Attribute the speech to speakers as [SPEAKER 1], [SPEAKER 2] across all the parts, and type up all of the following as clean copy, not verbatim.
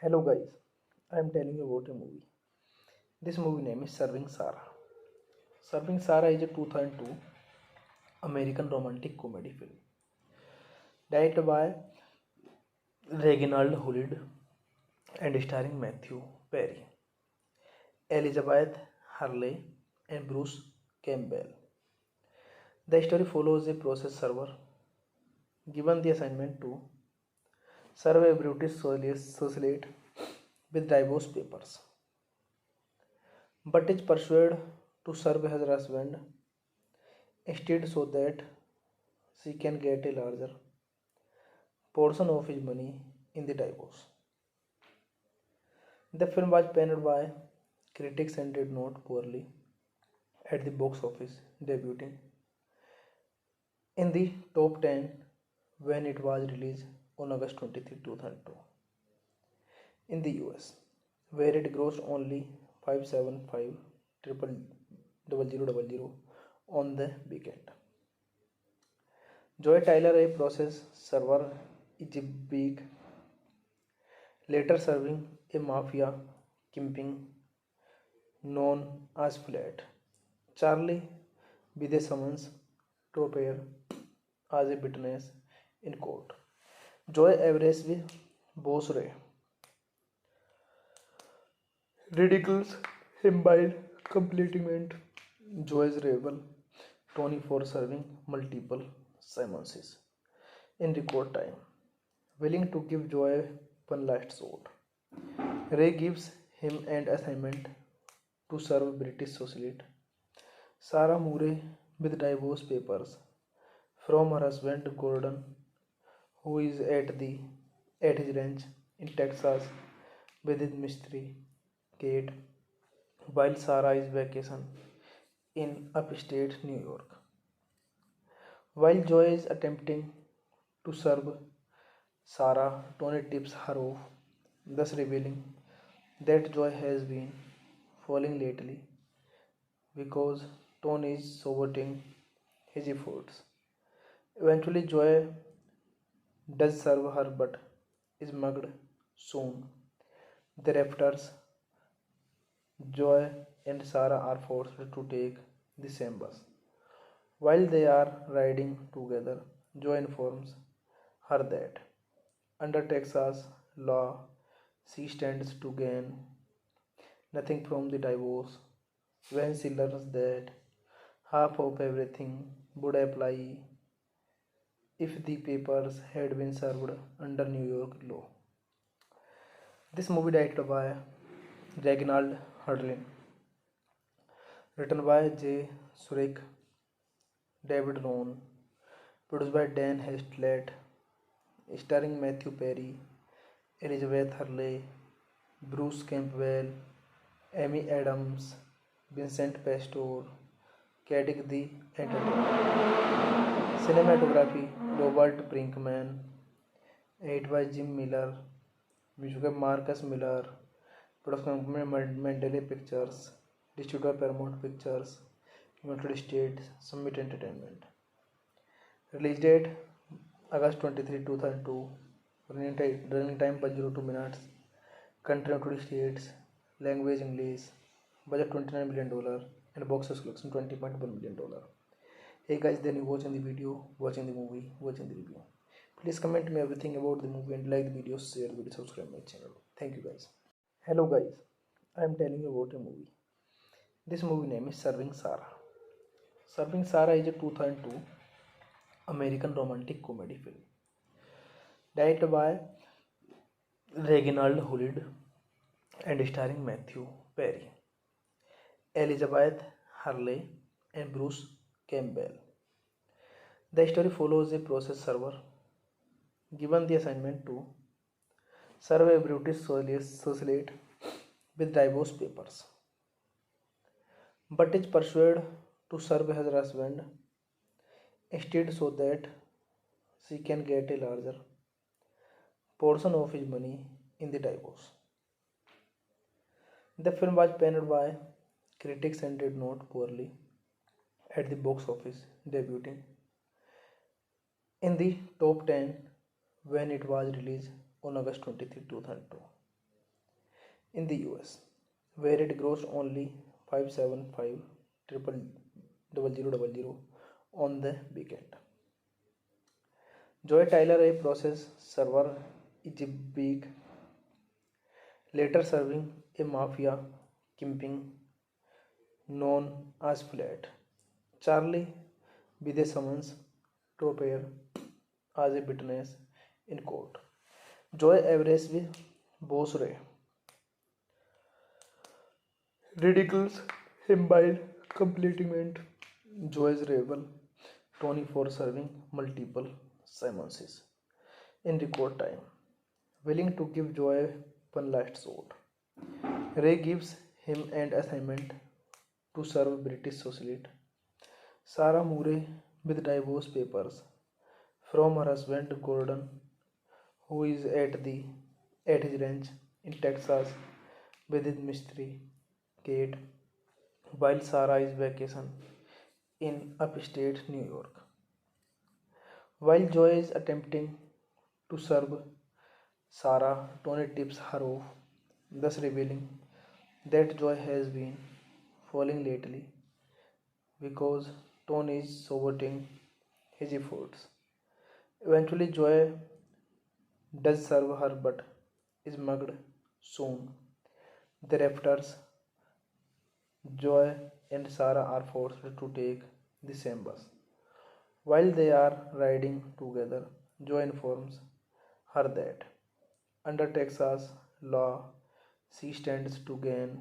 [SPEAKER 1] Hello guys, I am telling you about a movie. This movie name is Serving Sarah. Serving Sarah is a 2002 American romantic comedy film directed by Reginald Hullid and starring Matthew Perry, Elizabeth Hurley, and Bruce Campbell. The story follows a process server given the assignment to serve a British socialite with divorce papers, but is persuaded to serve her husband instead so that she can get a larger portion of his money in the divorce. The film was panned by critics and did not poorly at the box office, debuting in the top 10 when it was released on August 23, 2002 in the US, where it grossed only 575 triple 0000 on the weekend. Joy Tyler, a process server, is a big, later serving a mafia kingpin known as Flat. Charlie with a summons to appear as a witness in court. Joy Everest with Boss Ray ridicules him by completing Joy's rival Tony for serving multiple summonses in record time, willing to give Joy one last shot. Ray gives him an assignment to serve British socialite Sarah Murray with divorce papers from her husband Gordon, who is at his ranch in Texas with his mystery Kate, while Sarah is vacation in upstate New York. While Joy is attempting to serve Sarah, Tony tips her off, thus revealing that Joy has been falling lately because Tony is saboting his efforts. Eventually, Joy does serve her but is mugged soon. Thereafter, Joy and Sarah are forced to take the same bus. While they are riding together, Joy informs her that under Texas law, she stands to gain nothing from the divorce when she learns that half of everything would apply if the papers had been served under New York law. This movie directed by Reginald Hudlin, written by J. Surik, David Rohn, produced by Dan Hestlett, starring Matthew Perry, Elizabeth Hurley, Bruce Campbell, Amy Adams, Vincent Pastor, Caddick the Entertainer. Cinematography Robert Brinkman, edited by Jim Miller, music by Marcus Miller, production company Mandalay Pictures, distributed by Paramount Pictures, United States, Summit Entertainment. Release date August 23, 2002. Running time 102 minutes. Country United States. Language English. Budget $29 million and box office collection $20.1 million. Hey guys, then you watching the video, watching the movie, watching the review. Please comment me everything about the movie and like the video, share the video, subscribe my channel. Thank you guys. Hello guys, I am telling you about a movie. This movie name is Serving Sarah. Serving Sarah is a 2002 American romantic comedy film directed by Reginald Hullid and starring Matthew Perry, Elizabeth Hurley, and Bruce Campbell. The story follows a process server given the assignment to serve a British socialite with divorce papers, but is persuaded to serve her husband instead so that she can get a larger portion of his money in the divorce. The film was panned by critics and did not poorly at the box office, debuting in the top 10 when it was released on August 23, 2002 in the US, where it grossed only 575 triple double zero double zero on the weekend. Joy Tyler, a process server, is a big, later serving a mafia kingpin known as Flat. Charlie, with a summons to appear as a witness in court. Joy averages with Boss Ray ridicules him by completing Joy's rival Tony for serving multiple summonses in record time, willing to give Joy one last shot. Ray gives him an assignment to serve British socialite Sarah Murray with divorce papers from her husband Gordon, who is at his ranch in Texas with his mystery Kate, while Sarah is vacation in upstate New York. While Joy is attempting to serve Sarah, Tony tips her off, thus revealing that Joy has been falling lately because Tony is saboting his efforts. Eventually, Joy does serve her but is mugged soon. Thereafter, Joy and Sarah are forced to take the same bus. While they are riding together, Joy informs her that, under Texas law, she stands to gain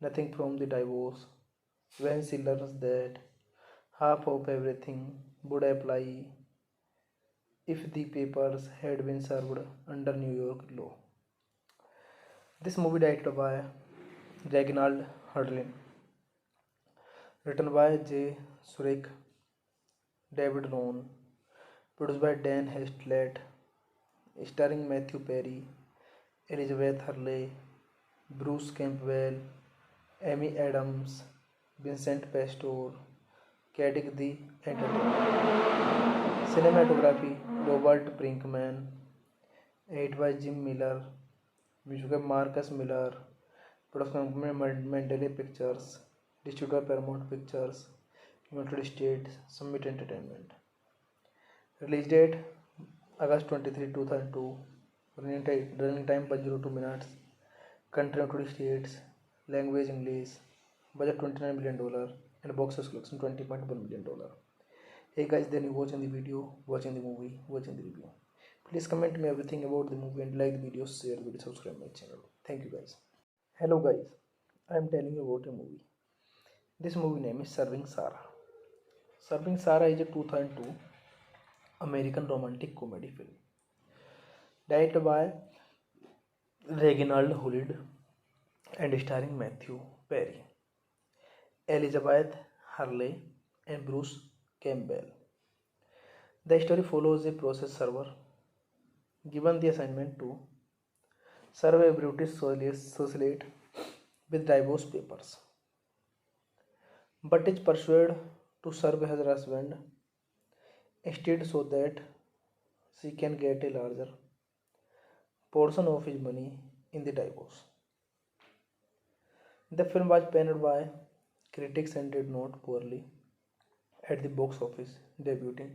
[SPEAKER 1] nothing from the divorce when she learns that half of everything would apply if the papers had been served under New York law. This movie directed by Reginald Hurlin, written by J. Surik, David Rohn, produced by Dan Hestlett, starring Matthew Perry, Elizabeth Hurley, Bruce Campbell, Amy Adams, Vincent Pastore, Kadik the Entertainer. Cinematography Robert Brinkman, edited by Jim Miller, music by Marcus Miller, production company Mandalay Pictures, distributed by Paramount Pictures, United States, Summit Entertainment. Release date August 23, 2002. Running time 102 minutes. Country United States. Language English. Budget $29 million and box office collection $20.1 million. Hey guys, then you watching the video, watching the movie, watching the review. Please comment me everything about the movie and like the video, share the video, subscribe my channel. Thank you guys. Hello guys, I am telling you about a movie. This movie name is Serving Sarah. Serving Sarah is a 2002 American romantic comedy film directed by Reginald Hurlin and starring Matthew Perry, Elizabeth Hurley, and Bruce Campbell. The story follows a process server given the assignment to serve a British socialite with divorce papers, but is persuaded to serve her husband instead so that she can get a larger portion of his money in the divorce. The film was panned by critics and did not poorly at the box office, debuting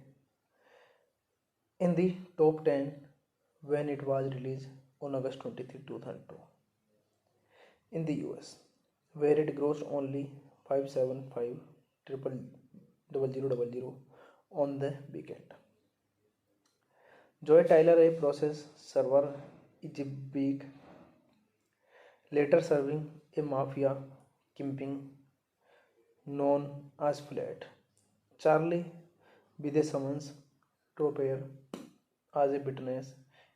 [SPEAKER 1] in the top 10 when it was released on August 23, 2002 in the US, where it grossed only 575 triple double zero on the weekend. Joy Tyler, a process server, is a big, later serving a mafia kingpin known as Flat. Charlie, with a summons to appear as a witness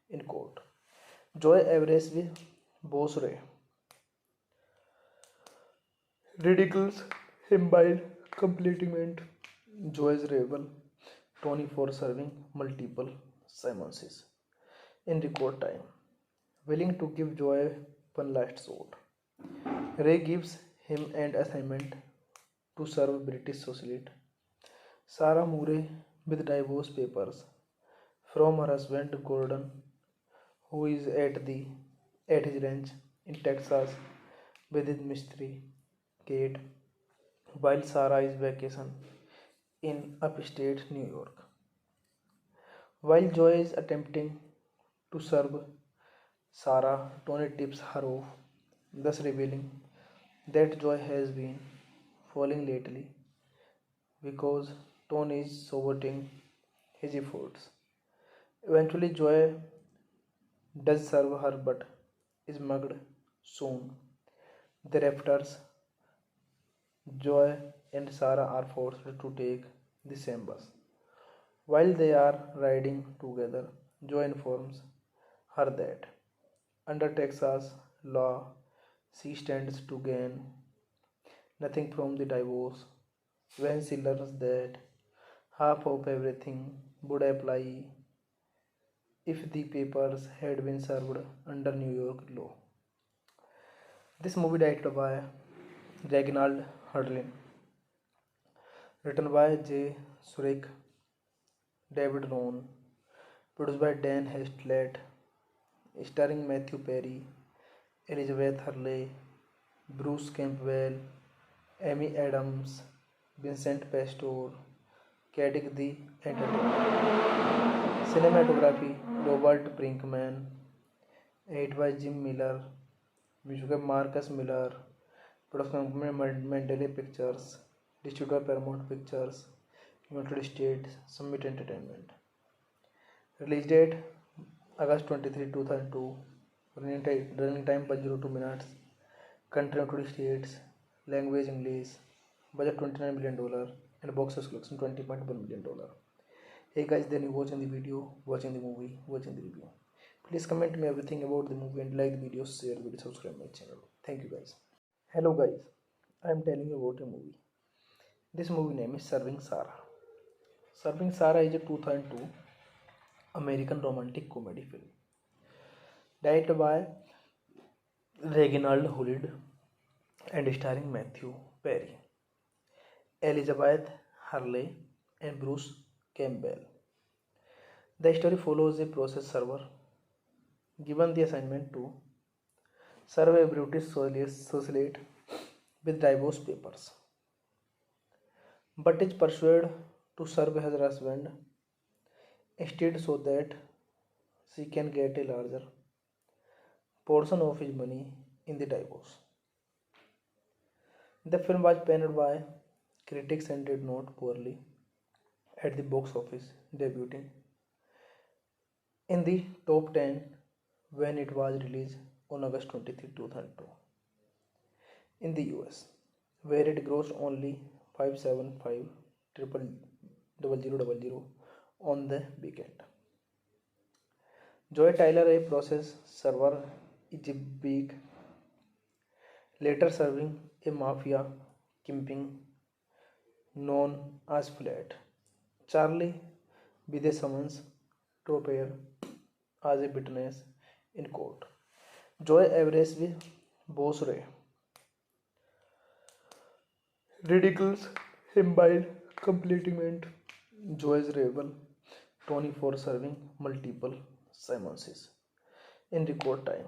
[SPEAKER 1] in court. Joy averages with Boss Ray ridicules him by completing Joy's rival Tony for serving multiple summonses in record time, willing to give Joy one last shot. Ray gives him an assignment to serve British socialite Sarah Murray with divorce papers from her husband Gordon, who is at his ranch in Texas with his mystery Kate while Sarah is vacation in upstate New York. While Joy is attempting to serve Sarah, Tony tips her off, thus revealing that Joy has been falling lately because Tony is saboting his efforts. Eventually, Joy does serve her but is mugged soon. Thereafter, Joy and Sarah are forced to take the same bus. While they are riding together, Joy informs her that under Texas law, she stands to gain nothing from the divorce when she learns that half of everything would apply if the papers had been served under New York law. This movie directed by Reginald Hudlin, written by J. Surik, David Rohn, produced by Dan Hestlett, starring Matthew Perry, Elizabeth Hurley, Bruce Campbell, Amy Adams, Vincent Pastore, Kadik the Entertainer. Cinematography Robert Brinkman, edited by Jim Miller, music by Marcus Miller, production company Mandalay Pictures, distributed by Paramount Pictures, United States, Summit Entertainment. Release date August 23, 2002. Running time 102 minutes. Country United States. Language English. Budget $29 million and box office collection $20.1 million. Hey guys, then you watching the video, watching the movie, watching the review. Please comment me everything about the movie and like the video, share the video, subscribe my channel. Thank you guys. Hello guys, I am telling you about a movie. This movie name is Serving Sarah. Serving Sarah is a 2002 American romantic comedy film directed by Reginald Hudlin and starring Matthew Perry, Elizabeth Hurley, and Bruce Campbell. The story follows a process server given the assignment to serve a British socialite with divorce papers, but is persuaded to serve her husband instead so that she can get a larger portion of his money in the divorce. The film was panned by critics and did not poorly at the box office, debuting in the top 10 when it was released on August 23, 2002 in the US, where it grossed only 575,000 on the weekend. Joy Tyler, a process server, is a big, later serving a mafia kingpin known as Flat. Charlie, with a summons to appear as a witness in court. Joy averages with Boss Ray ridicules him by completing Joy's rival Tony for serving multiple summonses in record time,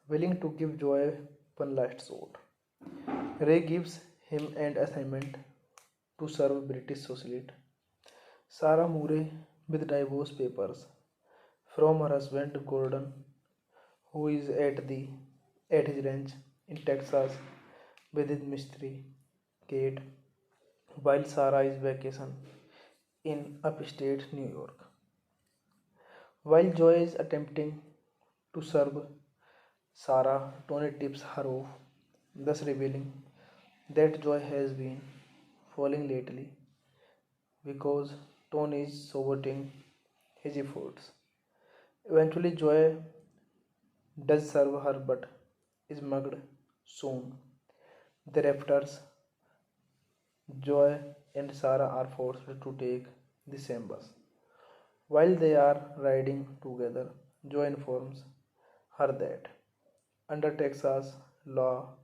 [SPEAKER 1] willing to give Joy one last shot. Ray gives him an assignment to serve British socialite Sarah Murray with divorce papers from her husband Gordon, who is at his ranch in Texas with his mystery Kate while Sarah is vacation in upstate New York. While Joy is attempting to serve Sarah, Tony tips her off, thus revealing that Joy has been falling lately because Tony is saboting his efforts. Eventually, Joy does serve her but is mugged soon. Thereafter, Joy and Sarah are forced to take the same bus. While they are riding together, Joy informs her that under Texas law,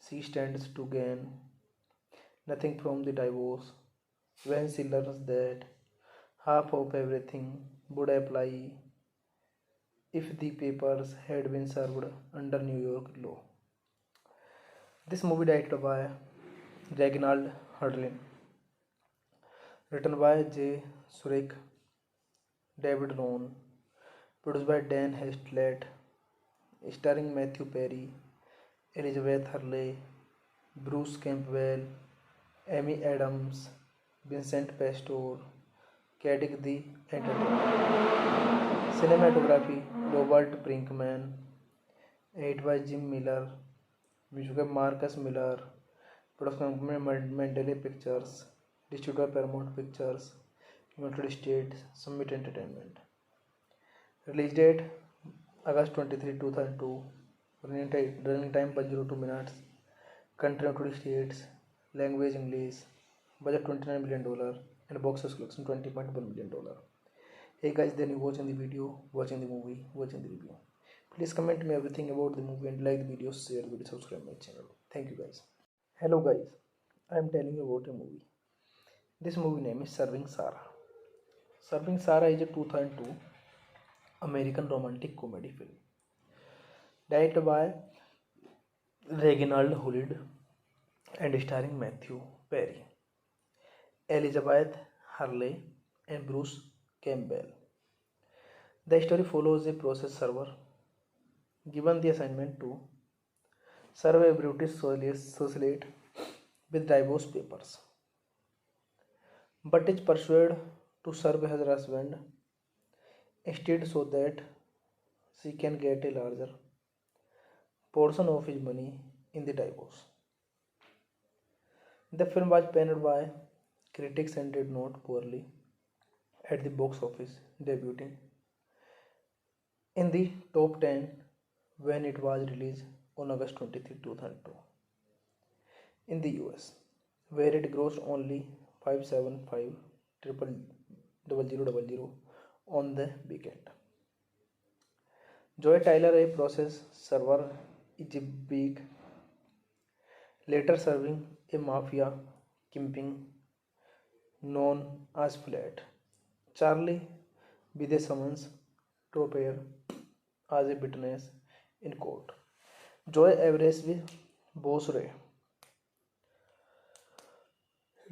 [SPEAKER 1] she stands to gain nothing from the divorce when she learns that half of everything would apply if the papers had been served under New York law. This movie directed by Reginald Hudlin, written by J. Surik, David Rohn, produced by Dan Hestlett, starring Matthew Perry, Elizabeth Hurley, Bruce Campbell, Amy Adams, Vincent Pastor, Caddick the Entertainer. Cinematography Robert Brinkman, edited by Jim Miller, music by Marcus Miller, production company Mandalay Pictures, distributed by Paramount Pictures, United States, Summit Entertainment. Release date August 23, 2002. Running time 102 minutes. Country United States. Language English. Budget $29 million and box office collection $20.1 million. Hey guys, then you watching the video, watching the movie, watching the review. Please comment me everything about the movie and like the video, share the video, subscribe my channel. Thank you guys. Hello guys, I am telling you about a movie. This movie name is Serving Sarah. Serving Sarah is a 2002 American romantic comedy film directed by Reginald Hudlin and starring Matthew Perry, Elizabeth Hurley, and Bruce Campbell. The story follows a process server given the assignment to serve a British socialite with divorce papers, but is persuaded to serve her husband instead so that she can get a larger portion of his money in the divorce. The film was panned by critics and did not poorly at the box office, debuting in the top 10 when it was released on August 23, 2002 in the US, where it grossed only 575,000 on the weekend. Joy Tyler, a process server, is a big, later serving a mafia kingpin known as Flat. Charlie, with a summons to appear as a witness in court. Joy averages with Boss Ray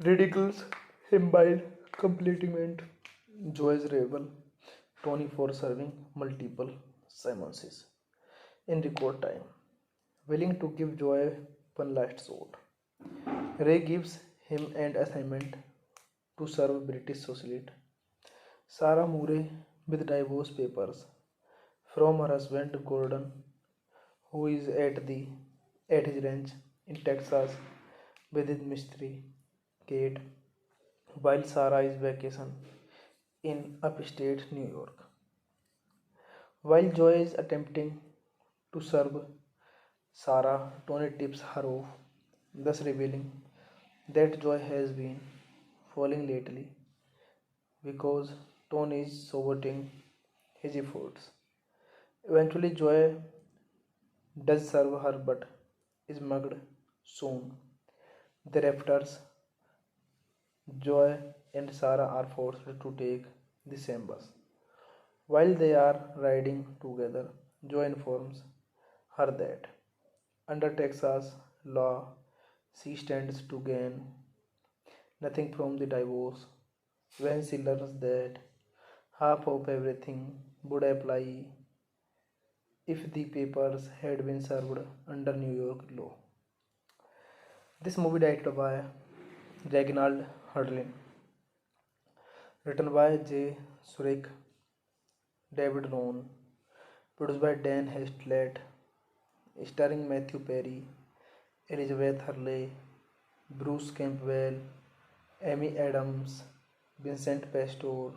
[SPEAKER 1] ridicules him by completing Joy's rival Tony for serving multiple summonses in record time, willing to give Joy one last shot. Ray gives him an assignment to serve British socialite Sarah Murray with divorce papers from her husband Gordon, who is at his ranch in Texas with his mystery Kate, while Sarah is vacation in upstate New York. While Joy is attempting to serve Sarah, Tony tips her off, thus revealing that Joy has been falling lately because Tony is saboting his efforts. Eventually, Joy does serve her but is mugged soon. Thereafter, Joy and Sarah are forced to take the same bus. While they are riding together, Joy informs her that under Texas law, she stands to gain nothing from the divorce. When she learns that half of everything would apply if the papers had been served under New York law. This movie directed by Reginald Hudlin, written by J. Surik, David Rohn, produced by Dan Hestlett, starring Matthew Perry, Elizabeth Hurley, Bruce Campbell, Amy Adams, Vincent Pastor,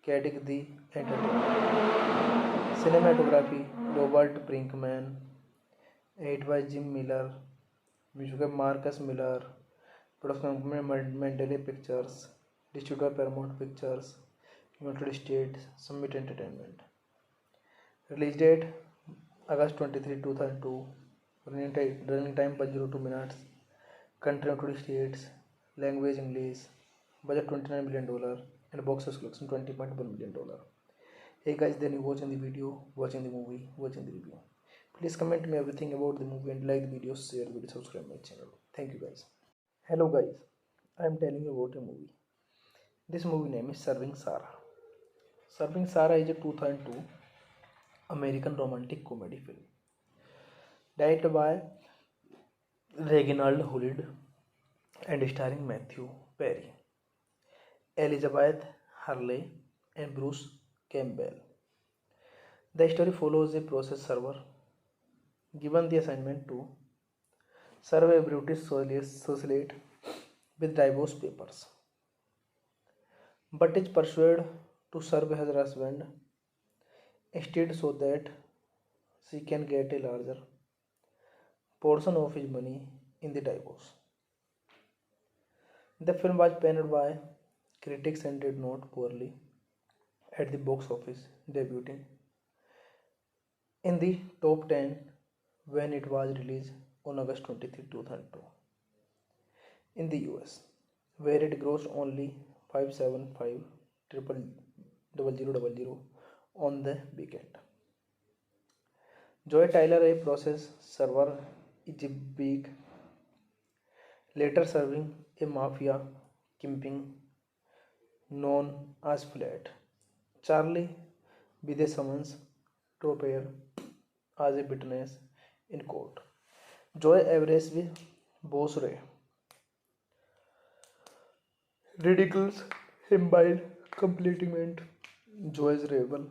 [SPEAKER 1] Caddick the Entertainer. Cinematography Robert Brinkman, edited by Jim Miller, music by Marcus Miller, production company Mandalay Pictures, distributed by Paramount Pictures, United States, Summit Entertainment. Release date August 23, 2002. Running time 102 minutes. Country United States. Language English. Budget $29 million and box office collection $20.1 million. Hey guys, then you watching the video, watching the movie, watching the review. Please comment me everything about the movie and like the video, share the video, subscribe my channel. Thank you guys. Hello guys, I am telling you about a movie. This movie name is Serving Sarah. Serving Sarah is a 2002 American romantic comedy film directed by Reginald Hulid and starring Matthew Perry, Elizabeth Hurley, and Bruce Campbell. The story follows a process server given the assignment to serve a British socialite with divorce papers, but is persuaded to serve her husband instead so that she can get a larger portion of his money in the divorce. The film was panned by critics and did not poorly at the box office, debuting in the top 10 when it was released on August 23, 2002 in the US, where it grossed only 575,000 on the weekend. Joy Tyler, a process server, is a big, later serving a mafia kingpin known as Flat. Charlie, with a summons to appear as a witness in court. Joy averages with Boss Ray ridicules him by completing Joy's rival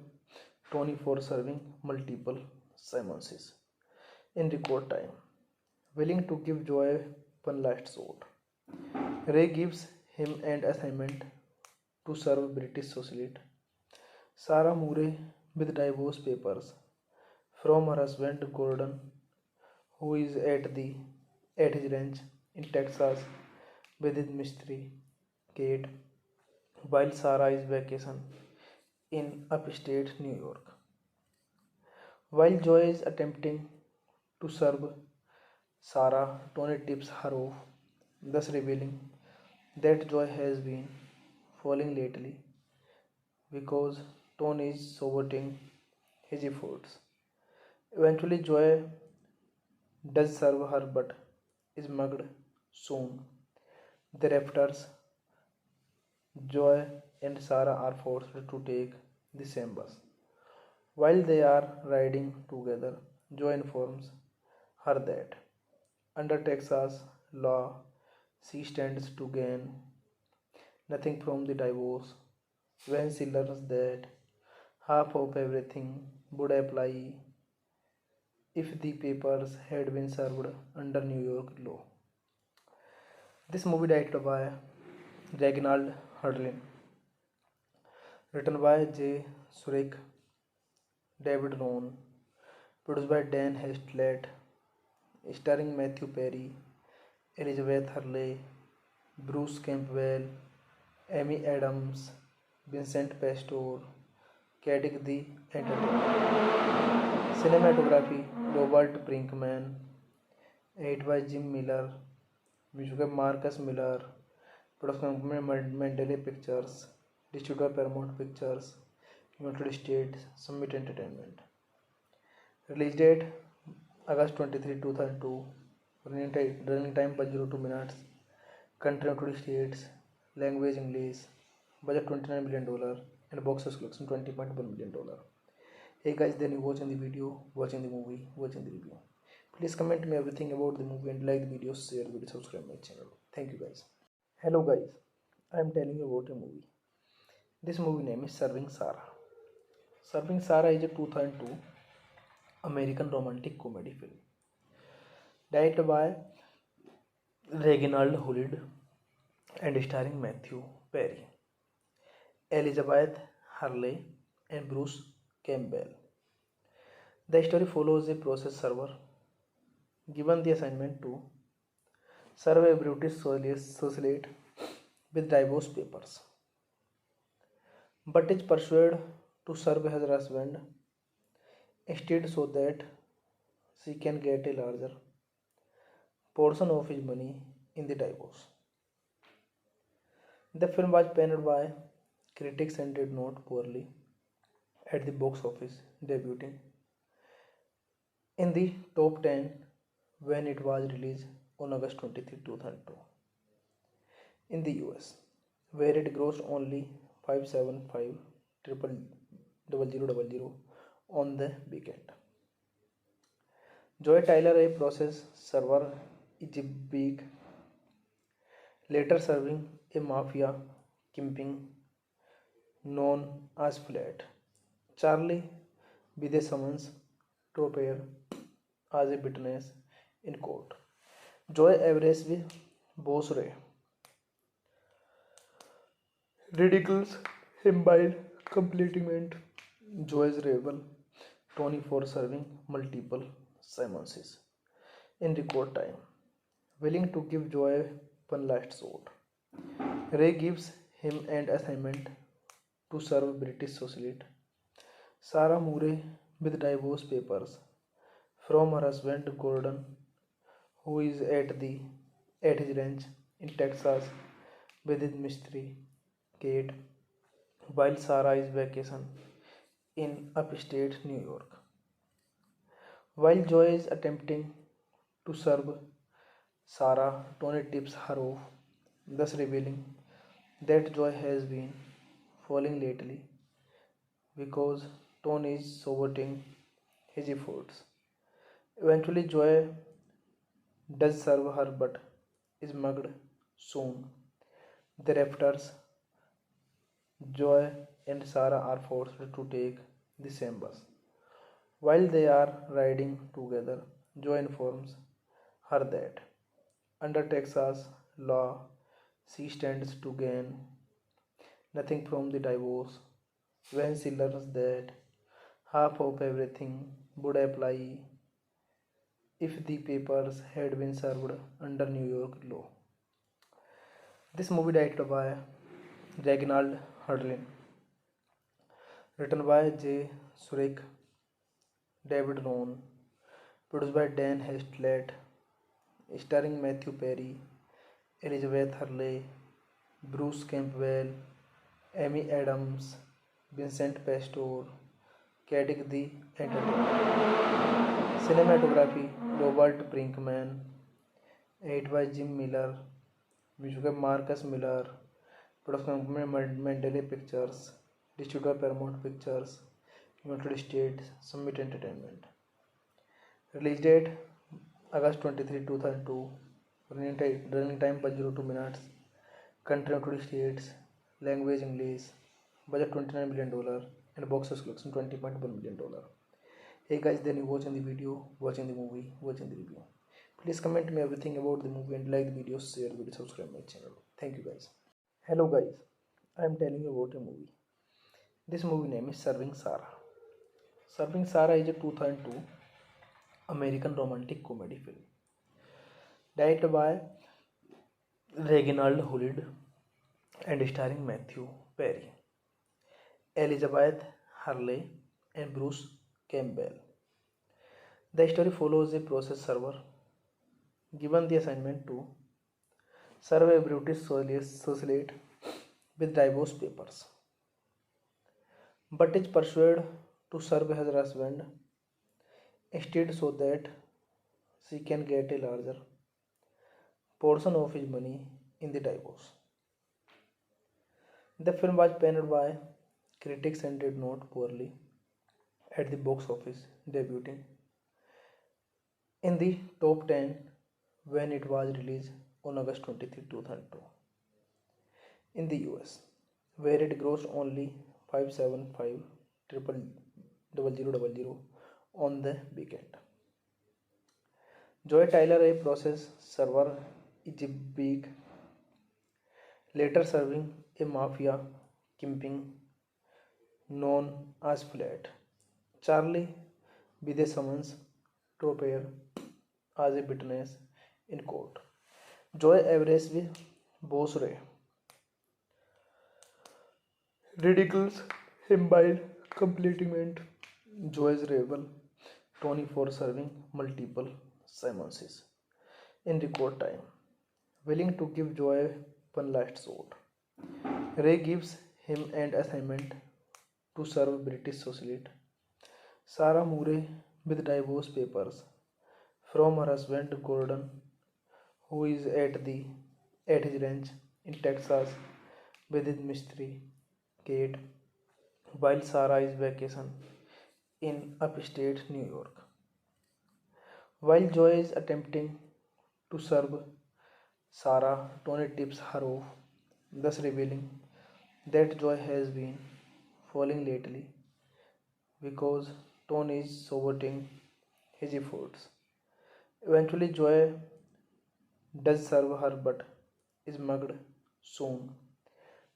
[SPEAKER 1] Tony for serving multiple summonses in record time, willing to give Joy one last shot. Ray gives him an assignment to serve British socialite Sarah Murray with divorce papers from her husband Gordon, who is at his ranch in Texas with his mystery Kate, while Sarah is vacation in upstate New York. While Joy is attempting to serve Sarah, Tony tips her off, thus revealing that Joy has been falling lately because Tony is saboting his efforts. Eventually, Joy does serve her but is mugged soon. Thereafter, Joy and Sarah are forced to take the same bus. While they are riding together, Joy informs her that, under Texas law, she stands to gain nothing from the divorce. When she learns that half of everything would apply if the papers had been served under New York law. This movie directed by Reginald Hudlin, written by J. Surik, David Rohn, produced by Dan Hestlett, starring Matthew Perry, Elizabeth Hurley, Bruce Campbell, Amy Adams, Vincent Pastore, Kadik the Entertainer. Cinematography Robert Brinkman, edited by Jim Miller, music by Marcus Miller, production company Mandalay Pictures, distributed by Paramount Pictures, United States, Summit Entertainment. Release date August 23, 2002. Running time 102 minutes. Country United States. Language English. Budget $29 million and box office collection $20.1 million. Hey guys, then you watching the video, watching the movie, watching the review. Please comment me everything about the movie and like the video, share the video, subscribe my channel. Thank you guys. Hello guys, I am telling you about a movie. This movie name is Serving Sarah. Serving Sarah is a 2002 American romantic comedy film directed by Reginald Hulid and starring Matthew Perry, Elizabeth Hurley, and Bruce Campbell. The story follows a process server given the assignment to serve a British socialite with divorce papers, but is persuaded to serve her husband instead so that she can get a larger portion of his money in the divorce. The film was panned by critics and did not poorly at the box office, debuting in the top 10 when it was released on August 23, 2002 in the US, where it grossed only 575 triple 0000 on the weekend. Joy Tyler, a process server, is a big, later serving a mafia kingpin known as Flat. Charlie, with a summons to appear as a witness in court. Joy averages with Boss Ray ridicules him by completing Joy's rival Tony for serving multiple summonses in record time, willing to give Joy one last shot. Ray gives him an assignment to serve British socialite Sarah Murray with divorce papers from her husband Gordon, who is at his ranch in Texas with his mystery Kate, while Sarah is vacation in upstate New York. While Joy is attempting to serve Sarah, Tony tips her off, thus revealing that Joy has been falling lately because Tony is saboting his efforts. Eventually, Joy does serve her but is mugged soon. Thereafter, Joy and Sarah are forced to take the same bus. While they are riding together, Joy informs her that under Texas law, she stands to gain nothing from the divorce when she learns that half of everything would apply if the papers had been served under New York law. This movie directed by Reginald Hudlin, written by J. Surik, David Rohn, produced by Dan Hestlett, starring Matthew Perry, Elizabeth Hurley, Bruce Campbell, Amy Adams, Vincent Pastor, Caddick the Entertainer. Cinematography Robert Brinkman, edited by Jim Miller, music by Marcus Miller, production company Mandalay Pictures, distributed by Paramount Pictures, United States, Summit Entertainment. Release date August 23, 2002. Running time 102 minutes. Country United States. Language English. Budget $29 million and box office collection $20.1 million. Hey guys, then you watching the video, watching the movie, watching the review. Please comment me everything about the movie and like the video, share the video, subscribe my channel. Thank you guys. Hello guys, I am telling you about a movie. This movie name is Serving Sarah. Serving Sarah is a 2002 American romantic comedy film directed by Reginald Hudlin and starring Matthew Perry, Elizabeth Hurley, and Bruce Campbell. The story follows a process server given the assignment to serve a British socialite with divorce papers, but is persuaded to serve her husband instead so that she can get a larger portion of his money in the divorce. The film was panned by critics and did not poorly at the box office, debuting in the top 10 when it was released on August 23, 2002 in the US, where it grossed only 575 triple 0000 on the weekend. Joy Tyler, a process server, is a big, later serving a mafia kingpin known as Flat. Charlie, with a summons to appear as a witness in court. Joy averages with Boss Ray ridicules him by completing Joy's rival Tony for serving multiple summonses in record time, willing to give Joy one last shot. Ray gives him an assignment to serve British socialite Sarah Moore with divorce papers from her husband Gordon, who is at his ranch in Texas with his mystery Kate, while Sarah is vacation in upstate New York. While Joy is attempting to serve Sarah, Tony tips her off, thus revealing that Joy has been falling lately because Tony is saboting his efforts. Eventually, Joy does serve her but is mugged soon.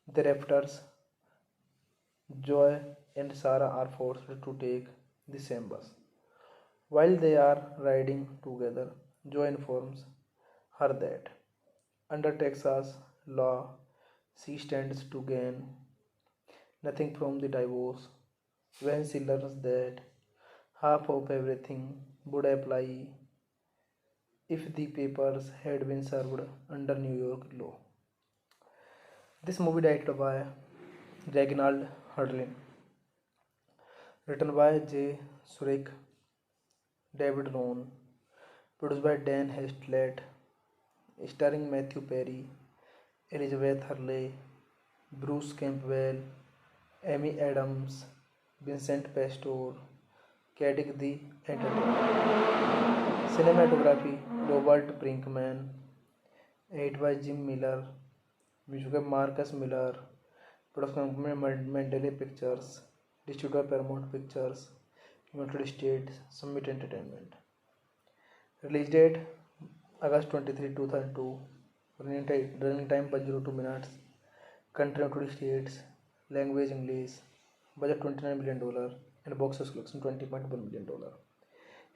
[SPEAKER 1] Thereafter, Joy and Sarah are forced to take the same bus. While they are riding together, Joy informs her that under Texas law, she stands to gain nothing from the divorce when she learns that half of everything would apply if the papers had been served under New York law. This movie directed by Reginald Hudlin, written by J. Surik, David Rohn, produced by Dan Hestlett, starring Matthew Perry, Elizabeth Hurley, Bruce Campbell, Amy Adams, Vincent Pastore, Kadik the Entertainer. Cinematography Robert Brinkman, edited by Jim Miller, music by Marcus Miller, production company Mandalay Pictures, distributed by Paramount Pictures, United States, Summit Entertainment. Release date August 23, 2002. Running time 102 minutes. Country United States. Language English. Budget $29 million and box office collection $20.1 million.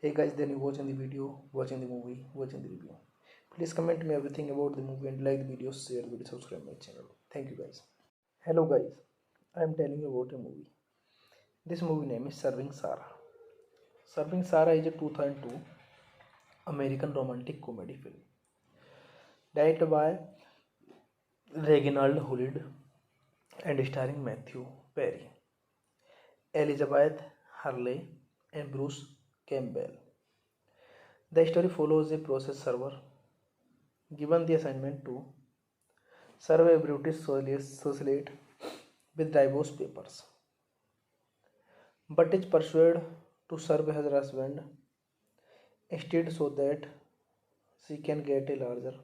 [SPEAKER 1] Hey guys, then you watching the video, watching the movie, watching the review. Please comment me everything about the movie and like the video, share the video, subscribe my channel. Thank you guys. Hello guys, I am telling you about a movie. This movie name is Serving Sarah. Serving Sarah is a 2002 American romantic comedy film directed by Reginald Hudlin and starring Matthew Perry, Elizabeth Hurley, and Bruce Campbell. The story follows a process server given the assignment to serve a British socialite with divorce papers, but is persuaded to serve her husband instead so that she can get a larger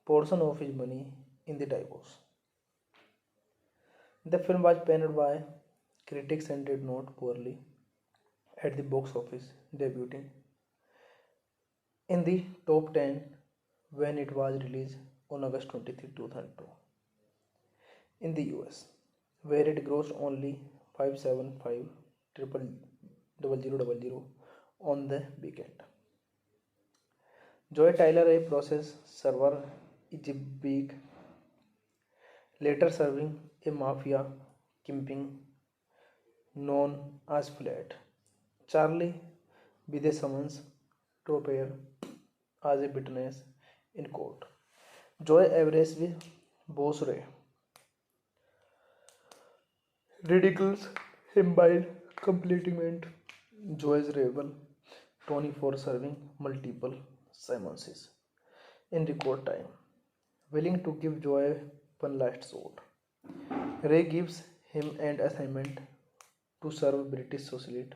[SPEAKER 1] portion of his money in the divorce. The film was panned by critics and did not poorly at the box office, debuting in the top 10 when it was released on August 23, 2002 in the US, where it grossed only 575,000 on the weekend. Joy Tyler, a process server, is a big, later serving a mafia kingpin known as Flat. Charlie, with a summons to appear as a witness in court. Joy averages with Boss Ray ridicules him by completing Joy's rival Tony for serving multiple summonses in record time, willing to give Joy one last shot. Ray gives him an assignment to serve British socialite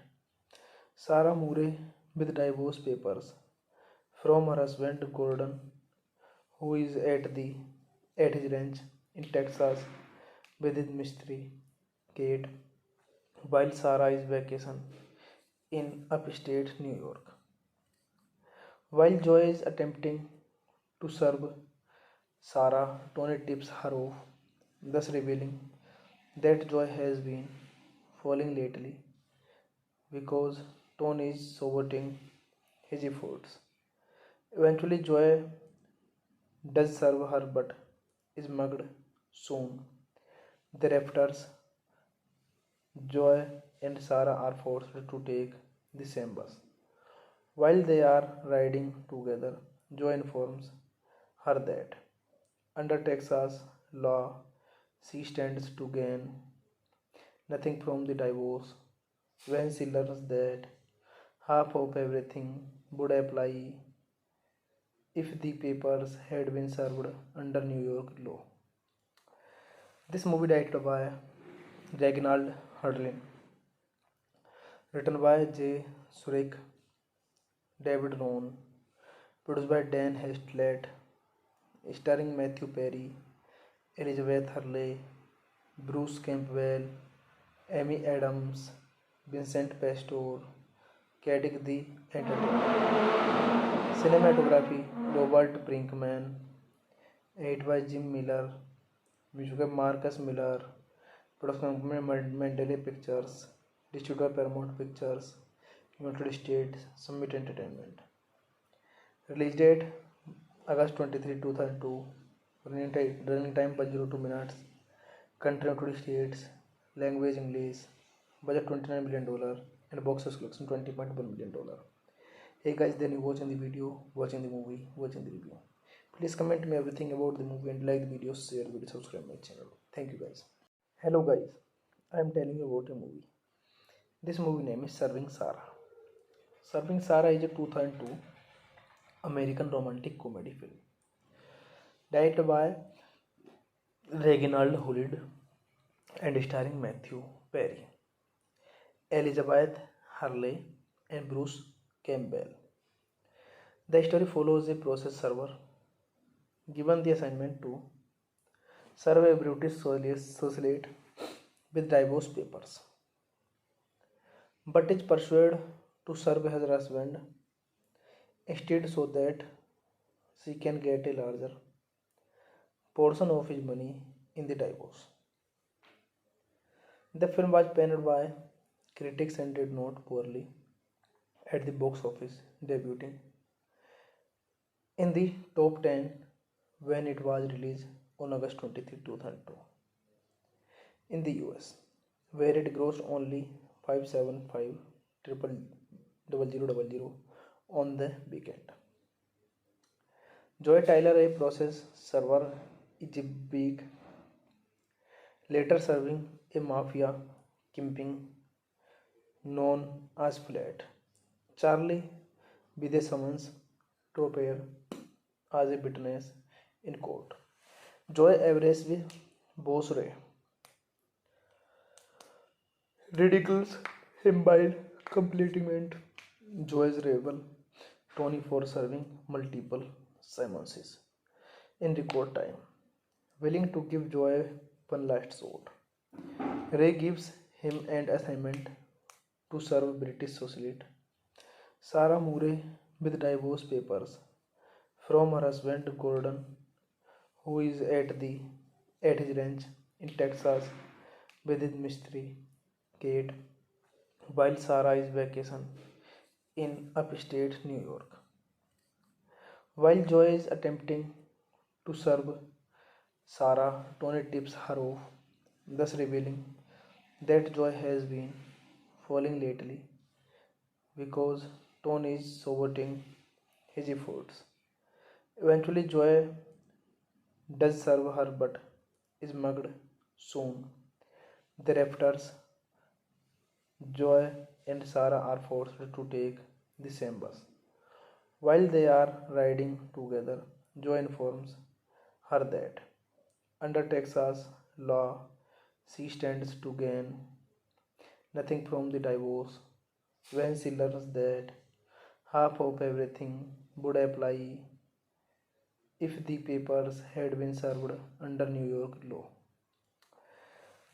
[SPEAKER 1] Sarah Moore with divorce papers from her husband Gordon, who is at his ranch in Texas with his mystery Kate, while Sarah is vacation in upstate New York. While Joy is attempting to serve Sarah, Tony tips her off, thus revealing that Joy has been falling lately because Tony is saboting his efforts. Eventually, Joy does serve her but is mugged soon. Thereafter, Joy and Sarah are forced to take the same bus. While they are riding together, Joy informs her that under Texas law, she stands to gain nothing from the divorce. When she learns that half of everything would apply if the papers had been served under New York law. This movie directed by Reginald Hudlin, written by J. Surik, David Rohn, produced by Dan Hestlett, starring Matthew Perry, Elizabeth Hurley, Bruce Campbell, Amy Adams, Vincent Pastore, Kadik the Entertainer. Cinematography Robert Brinkman, edited by Jim Miller, music by Marcus Miller, production company Mandalay Pictures, distributed by Paramount Pictures, United States, Summit Entertainment. Release date August 23, 2002. Running time 102 minutes. Country United States. Language English. Budget $29 million and box office collection $20.1 million. Hey guys, then you watching the video, watching the movie, watching the review. Please comment me everything about the movie and like the video, share the video, subscribe my channel. Thank you guys. Hello guys, I am telling you about a movie. This movie name is Serving Sarah. Serving Sarah is a 2002 American romantic comedy film directed by Reginald Hudlin and starring Matthew Perry, Elizabeth Hurley, and Bruce Campbell. The story follows a process server given the assignment to serve a British socialite with divorce papers, but is persuaded to serve her husband instead so that she can get a larger portion of his money in the divorce. The film was panned by critics and did not poorly at the box office, debuting in the top 10 when it was released on August 23, 2002 in the US, where it grossed only 575,000 on the weekend. Joy Tyler, a process server, is a big, later serving a mafia kingpin known as Flat. Charlie, with a summons to appear as a witness in court. Joy averages with Boss Ray ridicules him by completing Joy's rival Tony for serving multiple summonses in record time, willing to give Joy one last shot. Ray gives him an assignment to serve British socialite Sarah Murray with divorce papers from her husband Gordon, who is at his ranch in Texas with his mystery Kate, while Sarah is vacation in upstate New York. While Joy is attempting to serve Sarah, Tony tips her off, thus revealing that Joy has been falling lately because Tony is saboting his efforts. Eventually, Joy does serve her but is mugged soon. Thereafter, Joy and Sarah are forced to take the same bus. While they are riding together, Joy informs her that under Texas law, she stands to gain nothing from the divorce when she learns that half of everything would apply if the papers had been served under New York law.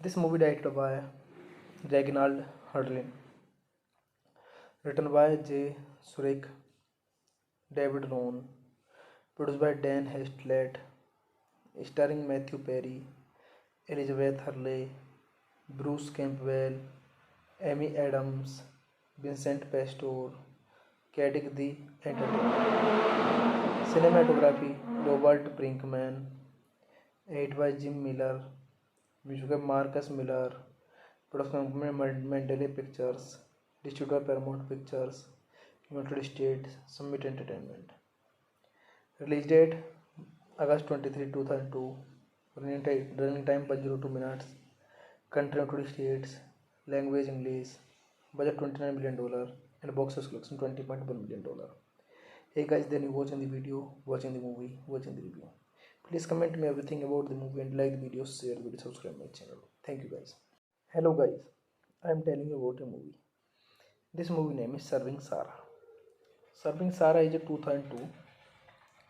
[SPEAKER 1] This movie directed by Reginald Hudlin, written by J. Surik, David Rohn, produced by Dan Hestlett, starring Matthew Perry, Elizabeth Hurley, Bruce Campbell, Amy Adams, Vincent Pastore, Kadik the Entertainer. Cinematography Robert Brinkman, edited by Jim Miller, music by Marcus Miller, production company Mandalay Pictures, distributed by Paramount Pictures, United States, Summit Entertainment. Release date August 23, 2002. Running time 102 minutes. country United States, language English, budget $29 million, and box office collection $20.1 million. Hey guys, then you watching the video, watching the movie, watching the review. Please comment me everything about the movie and like the video, share the video, subscribe my channel. Thank you guys. Hello guys, I am telling you about a movie. This movie name is Serving Sarah. Serving Sarah is a 2002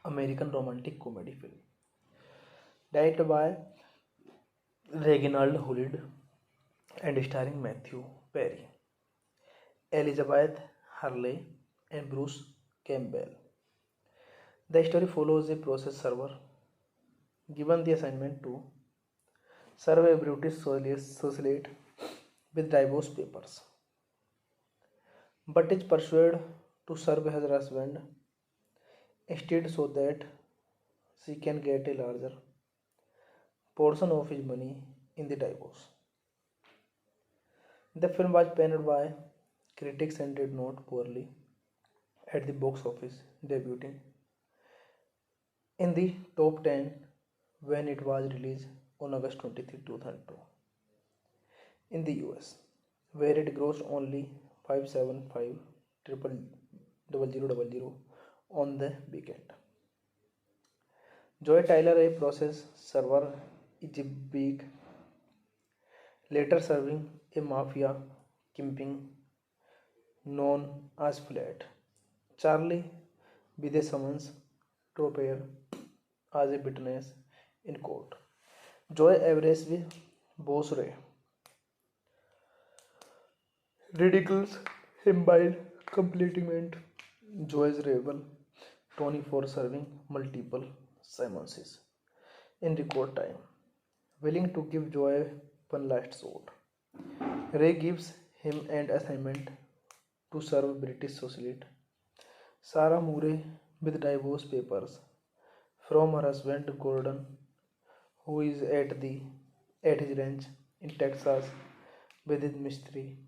[SPEAKER 1] American romantic comedy film directed by Reginald Hulid and starring Matthew Perry, Elizabeth Hurley, and Bruce Campbell. The story follows a process server given the assignment to serve a British socialite with divorce papers, but is persuaded to serve her husband instead so that she can get a larger portion of his money in the divorce. The film was panned by critics and did not poorly at the box office, debuting in the top 10 when it was released on August 23, 2002 in the US, where it grossed only 575,000 on the weekend. Joy Tyler, a process server, is a big, later serving a mafia kingpin known as Flat. Charlie, with a summons to appear as a witness in court. Joy averages Boss Ray ridicules him by compliment Joy's rival Tony for serving multiple summonses in record time, willing to give Joy one last shot. Ray gives him an assignment to serve British socialite Sarah Murray with divorce papers from her husband Gordon, who is at his ranch in Texas with his mystery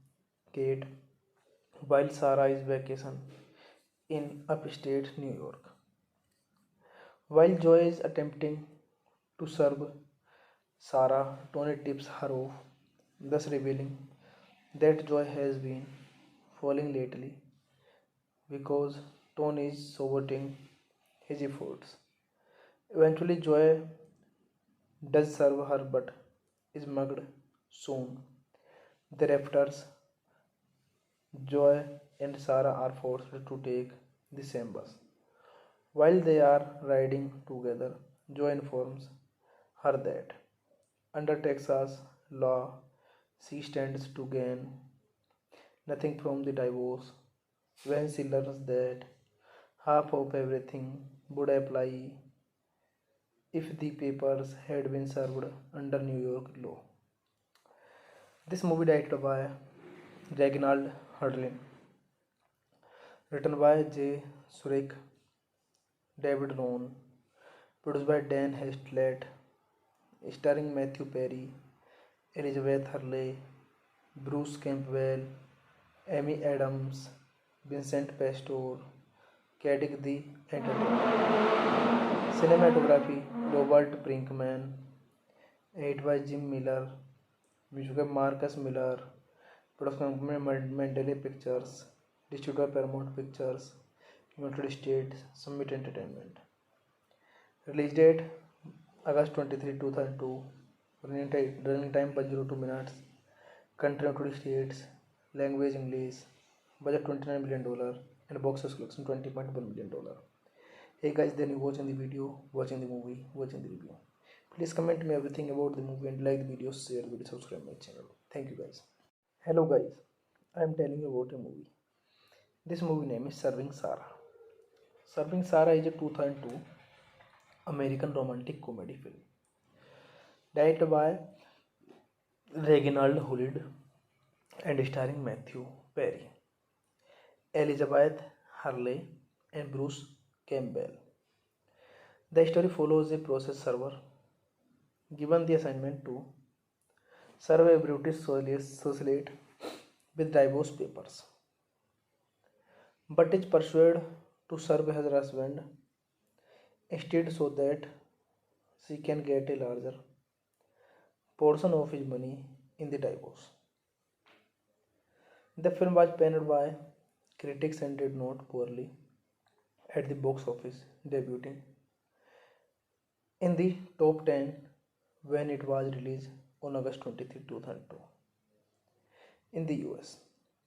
[SPEAKER 1] Kate, while Sarah is vacation in upstate New York. While Joy is attempting to serve Sarah, Tony tips her off, thus revealing that Joy has been falling lately because Tony is saboting his efforts. Eventually, Joy does serve her but is mugged soon. Thereafter, Joy and Sarah are forced to take the same bus. While they are riding together, Joy informs her that under Texas law, she stands to gain nothing from the divorce. When she learns that half of everything would apply if the papers had been served under New York law. This movie directed by Reginald Hurlin, written by J. Surik, David Rohn, produced by Dan Hestlett, starring Matthew Perry, Elizabeth Hurley, Bruce Campbell, Amy Adams, Vincent Pastore, Kadik the Entertainer. Cinematography Robert Brinkman, edited by Jim Miller, music by Marcus Miller, production company Mandalay Pictures, distributed by Paramount Pictures, United States, Summit Entertainment. Release date August 23, 2002. Running time 102 minutes. Country United States, language English, budget $29 million, and box office collection $20.1 million. Hey guys, then you watching the video, watching the movie, watching the review. Please comment me everything about the movie and like the video, share the video, subscribe my channel. Thank you guys. Hello guys, I am telling you about a movie. This movie name is Serving Sarah. Serving Sarah is a 2002 American romantic comedy film directed by Reginald Hulid and starring Matthew Perry, Elizabeth Hurley, and Bruce Campbell. The story follows a process server given the assignment to serve a British socialite with divorce papers, but is persuaded to serve her husband instead so that she can get a larger portion of his money in the divorce. The film was panned by critics and did not poorly at the box office, debuting in the top 10 when it was released on August 23, 2002 in the US,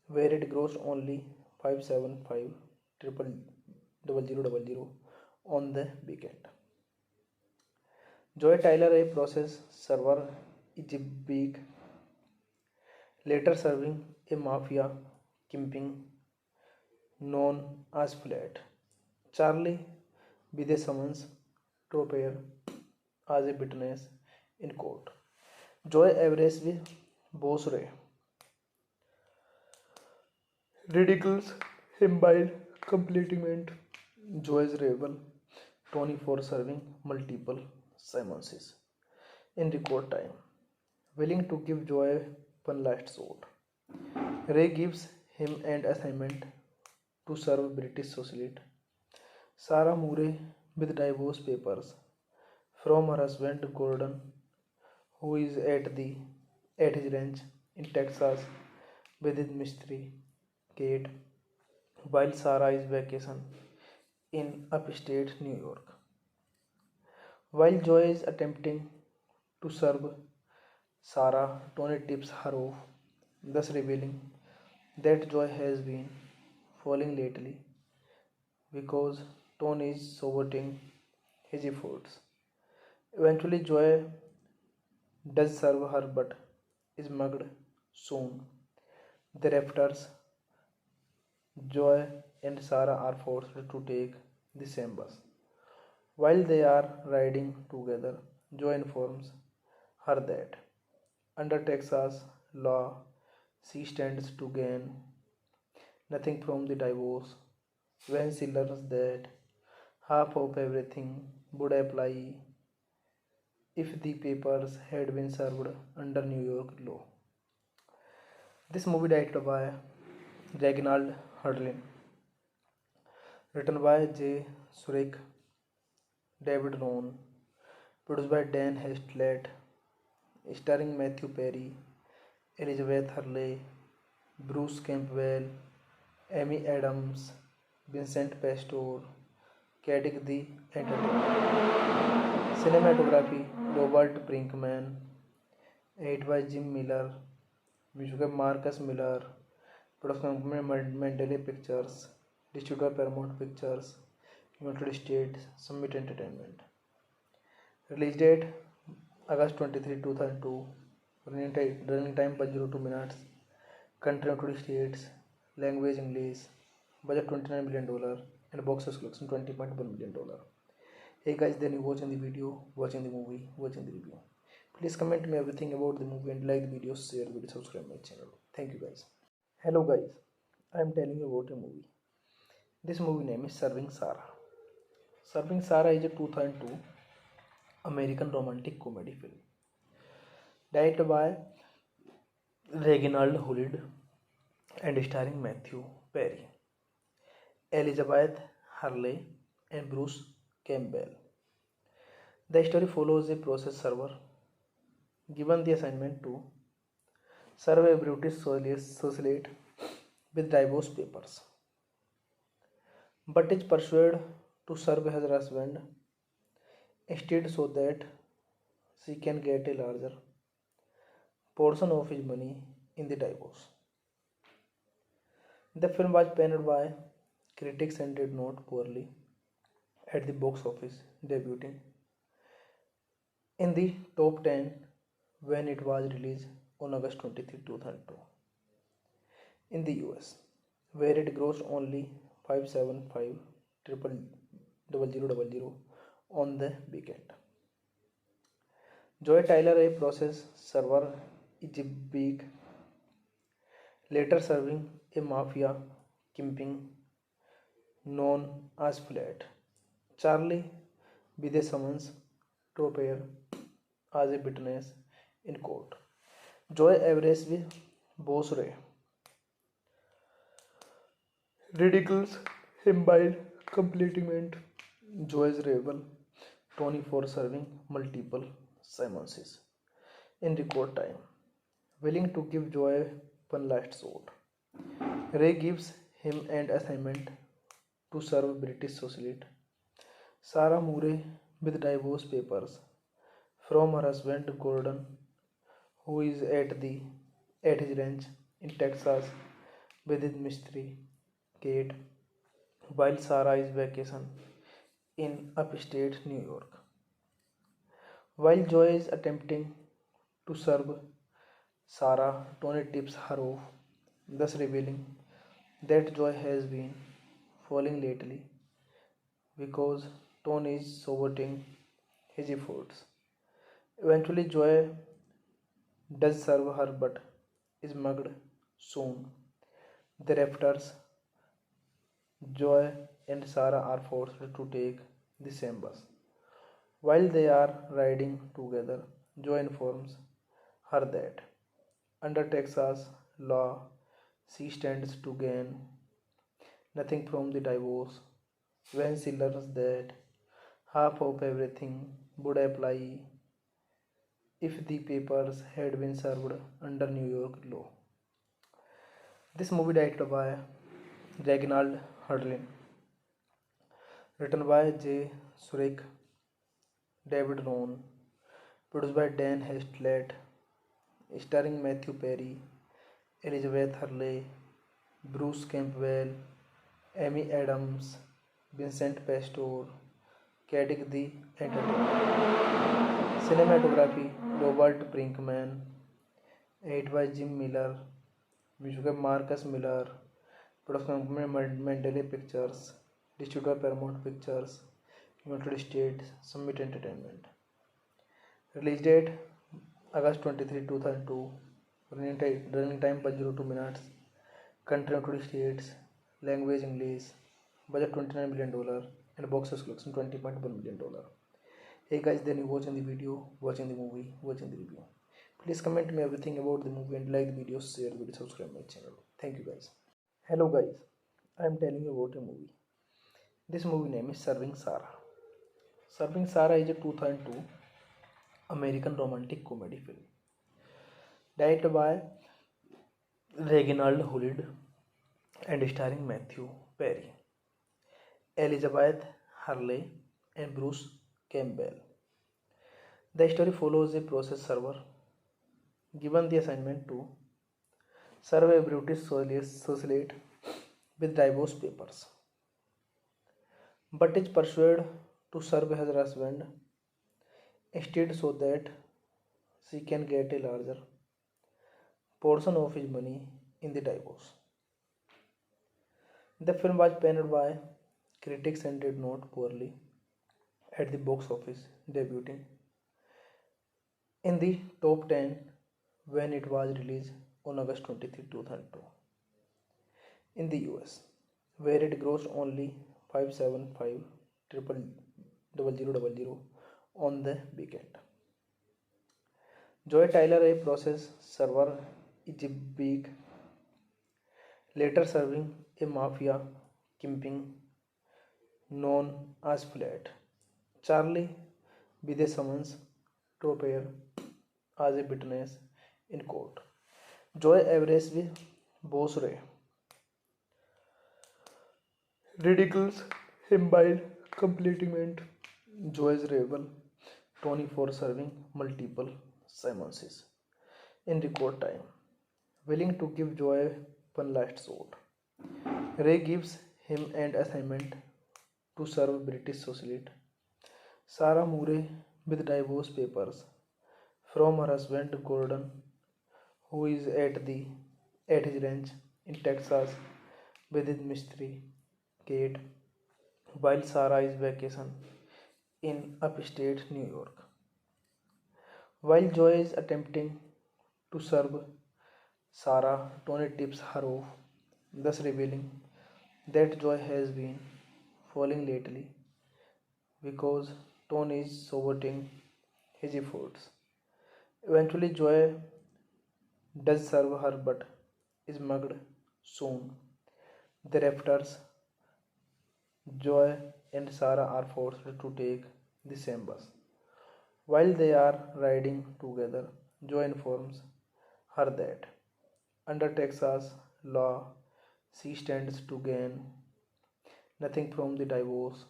[SPEAKER 1] where it grossed only 575 triple double zero double zero on the weekend. Joy Tyler, a process server, is big, later serving a mafia kingpin known as Flat. Charlie, with a summons to appear as a witness in court. Joy averages with Boss Ray ridicules him by completing Joy's rival Tony for serving multiple summonses in record time, willing to give Joy one last shot. Ray gives him an assignment to serve British socialite Sarah Murray with divorce papers from her husband Gordon, who is at his ranch in Texas with his mystery Kate, while Sarah is vacation in upstate New York. While Joy is attempting to serve Sarah, Tony tips her off, thus revealing that Joy has been falling lately because Tony is saboting his efforts. Eventually, Joy does serve her but is mugged soon. Thereafter, Joy and Sarah are forced to take the same bus. While they are riding together, Joy informs her that, under Texas law, she stands to gain nothing from the divorce. When she learns that half of everything would apply if the papers had been served under New York law. This movie directed by Reginald Hurlin, written by J. Surik, David Rohn, produced by Dan Hestlett, starring Matthew Perry, Elizabeth Hurley, Bruce Campbell, Amy Adams, Vincent Pastore, Kadik the Entertainer. Cinematography Robert Brinkman, edited by Jim Miller, music by Marcus Miller, production company Mandalay Pictures, distributed by Paramount Pictures, United States, Summit Entertainment. Release date August 23, 2002. Running time 102 minutes. Country United States. Language English. Budget $29 million and box office collection $20.1 million. Hey guys, then you watching the video, watching the movie, watching the review. Please comment me everything about the movie and like the video, share the video, subscribe my channel. Thank you guys. Hello guys, I am telling you about a movie. This movie name is Serving Sarah. Serving Sarah is a 2002 American romantic comedy film directed by Reginald Hurlin and starring Matthew Perry, Elizabeth Hurley, and Bruce Campbell. The story follows a process server given the assignment to serve a British socialite with divorce papers, but is persuaded to serve her husband instead so that she can get a larger portion of his money in the divorce. The film was panned by critics and did not poorly at the box office, debuting in the top 10 when it was released on August 23, 2002 in the US, where it grossed only 575 triple double zero on the weekend. Joy Tyler, a process server, is big, later serving a mafia kingpin known as Flat. Charlie, with a summons to appear as a witness in court. Joy averages with Boss Ray ridicules him by completing Joy's rival Tony for serving multiple summonses in record time, willing to give Joy one last shot. Ray gives him an assignment to serve British socialite Sarah Murray with divorce papers from her husband Gordon, who is at his ranch in Texas with his mystery Kate, while Sarah is vacation in upstate New York. While Joy is attempting to serve Sarah, Tony tips her off, thus revealing that Joy has been falling lately because Tony is saboting his efforts. Eventually, Joy does serve her but is mugged soon. Thereafter, Joy and Sarah are forced to take the same bus. While they are riding together, Joy informs her that under Texas law, she stands to gain nothing from the divorce when she learns that half of everything would apply if the papers had been served under New York law. This movie directed by Reginald Hudlin, written by J. Surik, David Rohn, produced by Dan Hestlett, starring Matthew Perry, Elizabeth Hurley, Bruce Campbell, Amy Adams, Vincent Pastor, Caddick the Entertainer. Cinematography Robert Brinkman, edited by Jim Miller, music by Marcus Miller, production company Mandalay Pictures, distributed by Paramount Pictures, United States, Summit Entertainment. Release date August 23, 2002. Running time 102 minutes. Country United States. Language English. Budget $29 million and box office collection $20.1 million. Hey guys, then you watching the video, watching the movie, watching the review. Please comment me everything about the movie and like the video, share the video, subscribe my channel. Thank you guys. Hello guys, I am telling you about a movie. This movie name is Serving Sarah. Serving Sarah is a 2002 American romantic comedy film directed by Reginald Hudlin and starring Matthew Perry, Elizabeth Hurley, and Bruce Campbell. The story follows a process server given the assignment to serve a British socialite with divorce papers, but is persuaded to serve her husband instead so that she can get a larger portion of his money in the divorce. The film was panned by critics and did not poorly at the box office, debuting in the top 10 when it was released on August 23, 2002 in the US, where it grossed only 575,000 on the weekend. Joy Tyler, a process server, is a big, later serving a mafia kingpin known as Flat. Charlie, with a summons to appear as a witness in court. Joy averages with Boss Ray, ridicules him by compliment Joy's rival Tony for serving multiple summonses in record time, willing to give Joy one last shot. Ray gives him an assignment to serve British socialite Sarah Murray with divorce papers from her husband Gordon, who is at his ranch in Texas with his mystery Kate, while Sarah is vacation in upstate New York. While Joy is attempting to serve Sarah, Tony tips her off, thus revealing that Joy has been falling lately because Tony is saboting his efforts. Eventually, Joy does serve her but is mugged soon. Thereafter, Joy and Sarah are forced to take the same bus. While they are riding together, Joy informs her that. Under Texas law, she stands to gain nothing from the divorce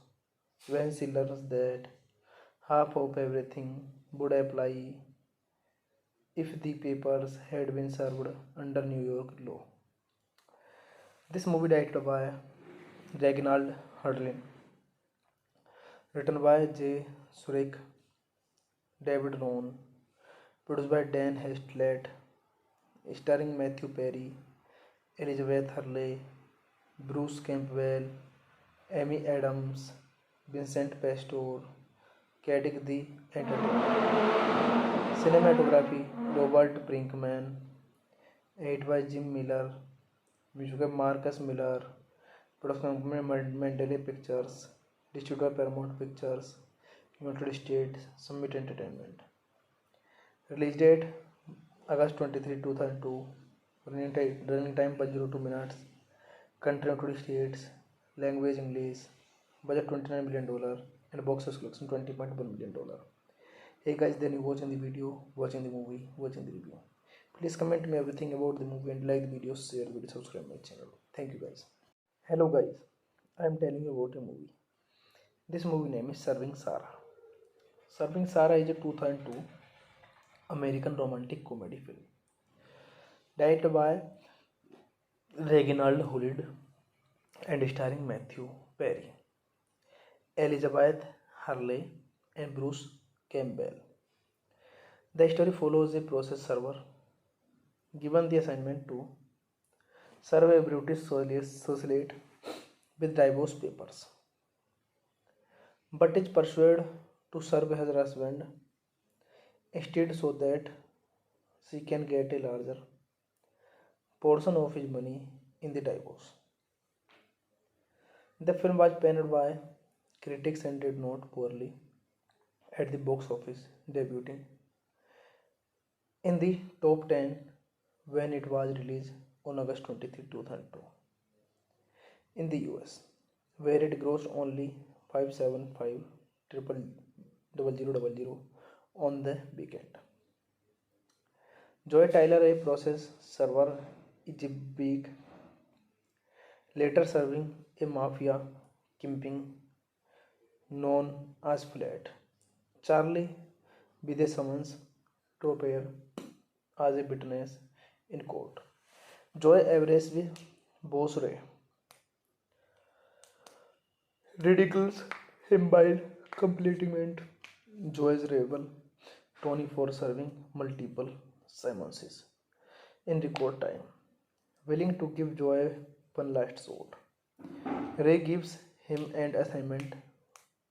[SPEAKER 1] when she learns that half of everything would apply if the papers had been served under New York law. This movie directed by Reginald Hudlin, written by J. Surik, David Rohn, produced by Dan Hestlett, starring Matthew Perry, Elizabeth Hurley, Bruce Campbell, Amy Adams, Vincent Pastore, Kadik the Entertainer. Cinematography Robert Brinkman, edited by Jim Miller, music by Marcus Miller, production company Mandalay Pictures, distributed by Paramount Pictures, United States, Summit Entertainment. Release date August 23, 2002. Running time 102 minutes. Country United States. Language English. Budget $29 million and box office collection $20.1 million. Hey guys, then you watching the video, watching the movie, watching the review. Please comment me everything about the movie and like the video, share the video, subscribe my channel. Thank you guys. Hello guys, I am telling you about a movie. This movie name is Serving Sarah. Serving Sarah is a 2002 American romantic comedy film directed by Reginald Hudlin and starring Matthew Perry, Elizabeth Hurley, and Bruce Campbell. The story follows a process server given the assignment to serve a British socialite with divorce papers, but is persuaded to serve her husband instead so that she can get a larger portion of his money in the divorce. The film was panned by critics and did not poorly at the box office, debuting in the top 10 when it was released on August 23, 2002 in the US, where it grossed only 575,000 on the weekend. Joy Tyler, a process server, is a big, later serving a mafia kingpin known as Flat. Charlie, with a summons to appear as a witness in court. Joy averages Boss Ray ridicules him by compliment Joy's rival Tony for serving multiple summonses in record time, willing to give Joy one last shot. Ray gives him an assignment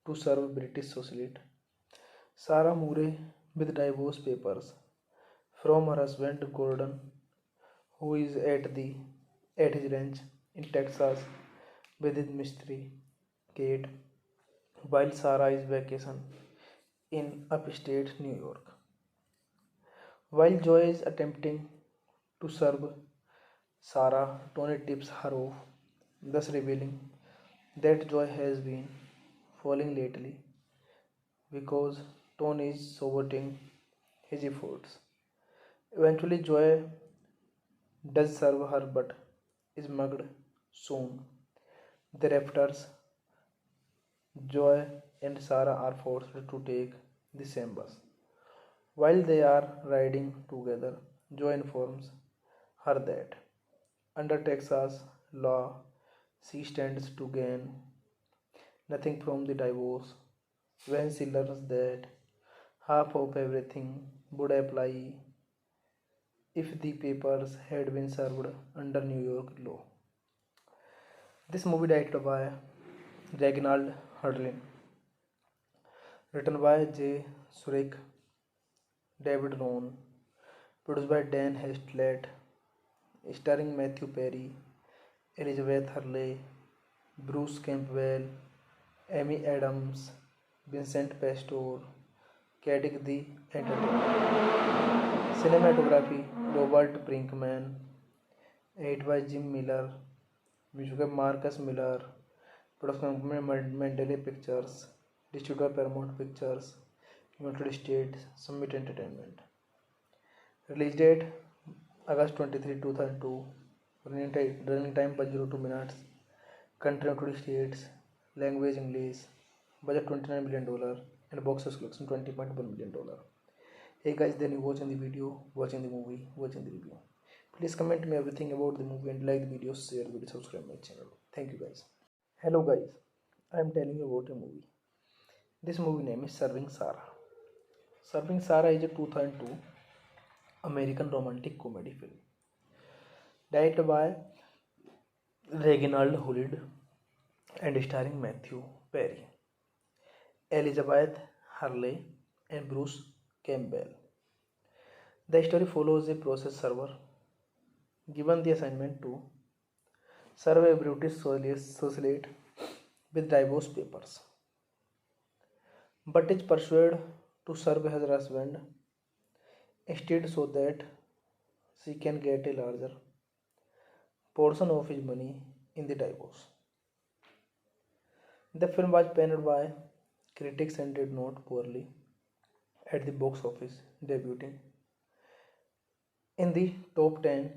[SPEAKER 1] to serve British socialite Sarah Murray with divorce papers from her husband Gordon, who is at his ranch in Texas with his mystery Kate, while Sarah is vacation in upstate New York. While Joy is attempting to serve Sarah, Tony tips her off, thus revealing that Joy has been falling lately because Tony is saboting his efforts. Eventually, Joy does serve her but is mugged soon. Thereafter, Joy and Sarah are forced to take the same bus. While they are riding together, Joy informs her that under Texas law, she stands to gain nothing from the divorce when she learns that half of everything would apply if the papers had been served under New York law. This movie directed by Reginald Hudlin, written by J. Surik, David Rohn, produced by Dan Hestlett, starring Matthew Perry, Elizabeth Hurley, Bruce Campbell, Amy Adams, Vincent Pastore, Kadik the Entertainer. Cinematography Robert Brinkman, edited by Jim Miller, music by Marcus Miller, production company Mandalay Pictures, distributed by Paramount Pictures, United States, Summit Entertainment. Release date August 23, 2002. Running time 102 minutes. Country 20 states. Language English. Budget $29 million. And box office collection $20.1 million. Hey guys, then you watching the video, watching the movie, watching the review. Please comment me everything about the movie and like the video, share the video, subscribe my channel. Thank you guys. Hello guys, I am telling you about a movie. This movie name is Serving Sarah. Serving Sarah is a 2002 American romantic comedy film directed by Reginald Hurley and starring Matthew Perry, Elizabeth Hurley, and Bruce Campbell. The story follows a process server given the assignment to serve a British socialite with divorce papers, but is persuaded to serve her husband instead so that she can get a larger portion of his money in the divorce. The film was panned by critics and did not poorly at the box office, debuting in the top 10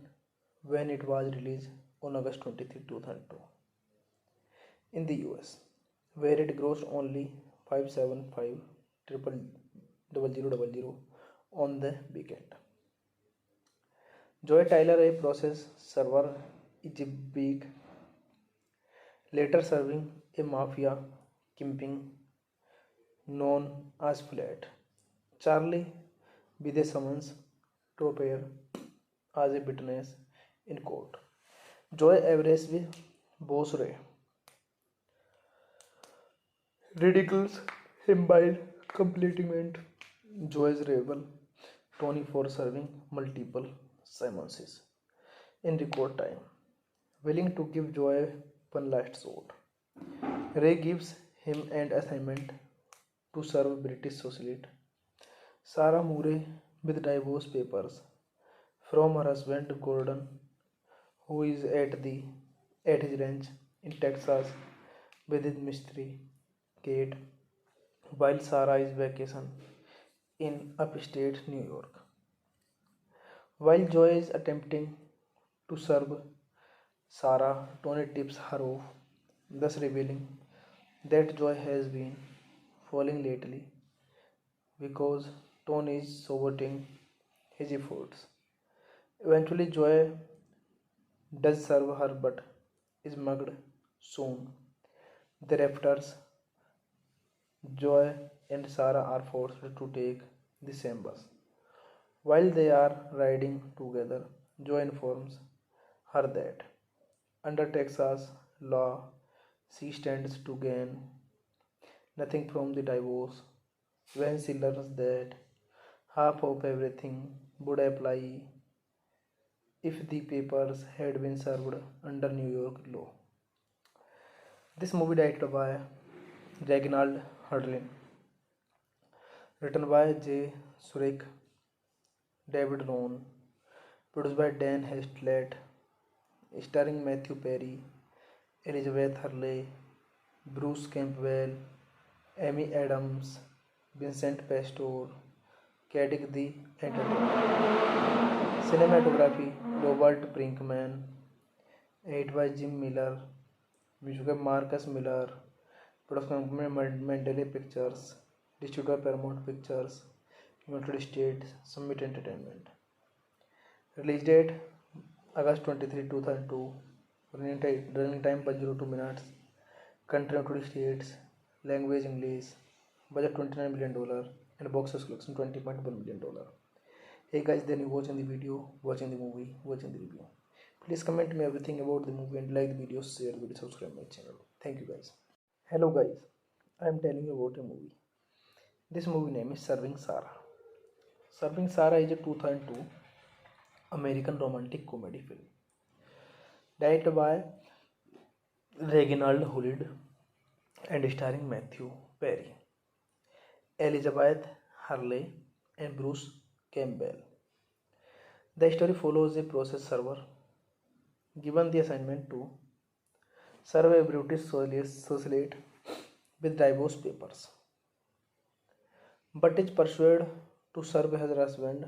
[SPEAKER 1] when it was released on August 23, 2002 in the US, where it grossed only 575,000 on the weekend. Joy Tyler, a process server, is a big, later serving a mafia kingpin known as Flat. Charlie, with a summons to appear as a witness in court. Joy Everest with Boss Ray ridicules him by completing Joy's rival Tony for serving multiple summonses in record time, willing to give Joy one last shot. Ray gives him an assignment to serve British socialite Sarah Murray with divorce papers from her husband Gordon, who is at his ranch in Texas with his mystery Kate, while Sarah is vacation in upstate New York. While Joy is attempting to serve Sarah, Tony tips her off, thus revealing that Joy has been falling lately because Tony is saboting his efforts. Eventually, Joy does serve her but is mugged soon. Thereafter, Joy and Sarah are forced to take the same bus. While they are riding together, Joy informs her that under Texas law, she stands to gain nothing from the divorce when she learns that half of everything would apply if the papers had been served under New York law. This movie directed by Reginald Hurley, written by J. Surik, David Rohn, produced by Dan Hestlett, starring Matthew Perry, Elizabeth Hurley, Bruce Campbell, Amy Adams, Vincent Pastor, Caddick the Entertainer. Cinematography Robert Brinkman, edited by Jim Miller, music by Marcus Miller, production company Mandalay Pictures, distributed by Paramount Pictures, United States, Summit Entertainment. Release date August 23, 2002. Running time 102 minutes. Country 20 states. Language English. Budget $29 million. And box office collection $20.1 million. Hey guys, then you watching the video, watching the movie, watching the review. Please comment me everything about the movie and like the video, share the video, subscribe my channel. Thank you guys. Hello guys, I am telling you about a movie. This movie name is Serving Sarah. Serving Sarah is a 2002 American romantic comedy film directed by Reginald Hurley and starring Matthew Perry, Elizabeth Hurley, and Bruce Campbell. The story follows a process server given the assignment to serve a British socialite with divorce papers, but is persuaded to serve her husband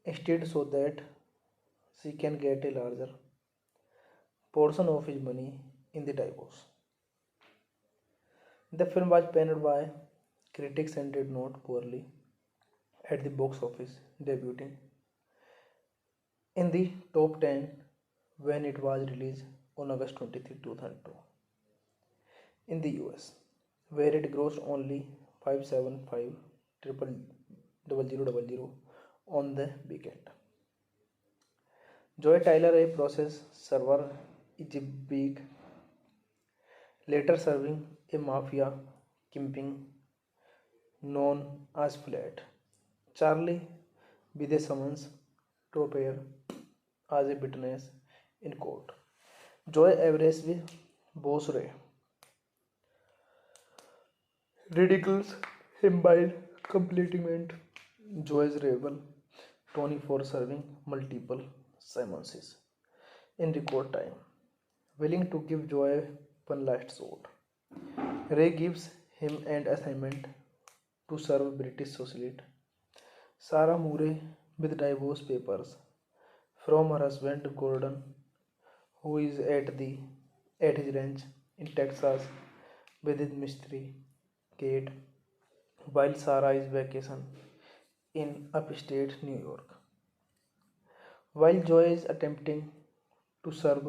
[SPEAKER 1] instead so that she can get a larger portion of his money in the divorce. The film was panned by critics and did not poorly at the box office, debuting in the top 10 when it was released on August 23, 2002 in the US, where it grossed only 575 triple double zero double zero on the weekend. Joy Tyler, a process server, is a big, later serving a mafia kingpin known as Flat. Charlie, with a summons to appear as a witness in court. Joy averages with Boss Ray ridicules him by completing Joy's rival Tony for serving multiple summonses in record time, willing to give Joy one last shot. Ray gives him an assignment to serve British socialite Sarah Murray with divorce papers from her husband Gordon, who is at his ranch in Texas with his mystery Kate, while Sarah is vacation in upstate New York. While Joy is attempting to serve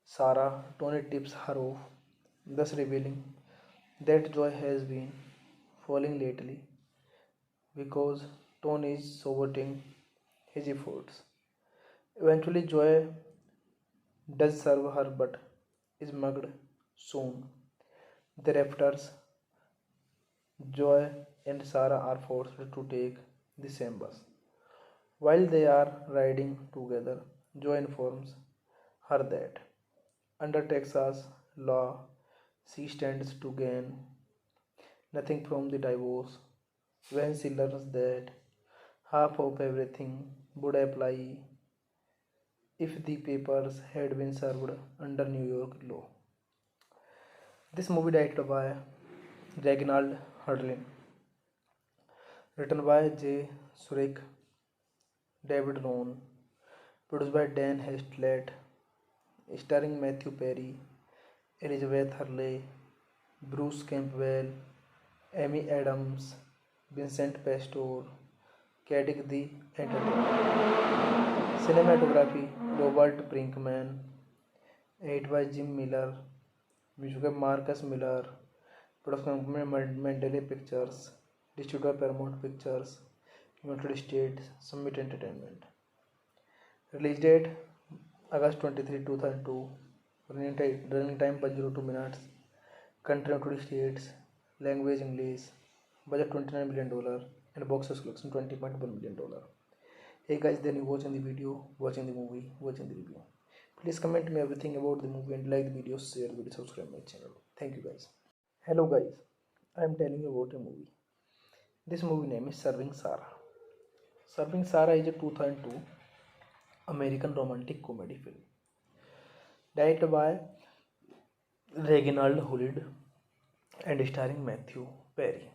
[SPEAKER 1] Sarah, Tony tips her off, thus revealing that Joy has been falling lately because Tony is saboting his efforts. Eventually, Joy does serve her but is mugged soon. Thereafter, Joy and Sarah are forced to take the same bus. While they are riding together, Joy informs her that, under Texas law, she stands to gain nothing from the divorce. When she learns that half of everything would apply if the papers had been served under New York law. This movie directed by Reginald Hurlin, written by J. Surik, David Rohn, produced by Dan Hestlett, starring Matthew Perry, Elizabeth Hurley, Bruce Campbell, Amy Adams, Vincent Pastore, Kadik the Entertainer. Cinematography Robert Brinkman, edited by Jim Miller, music by Marcus Miller, production company Mandalay Pictures, distributed by Paramount Pictures, United States, Summit Entertainment. Release date August 23, 2002. Running time 102 minutes. Country United States. Language English. Budget $29 million and box office collection $20.1 million. Hey guys, then you watching the video, watching the movie, watching the review. Please comment me everything about the movie and like the video, share the video, subscribe my channel. Thank you guys. Hello guys, I am telling you about a movie. This movie name is Serving Sarah. Serving Sarah is a 2002 American romantic comedy film directed by Reginald Hurlin and starring Matthew Perry,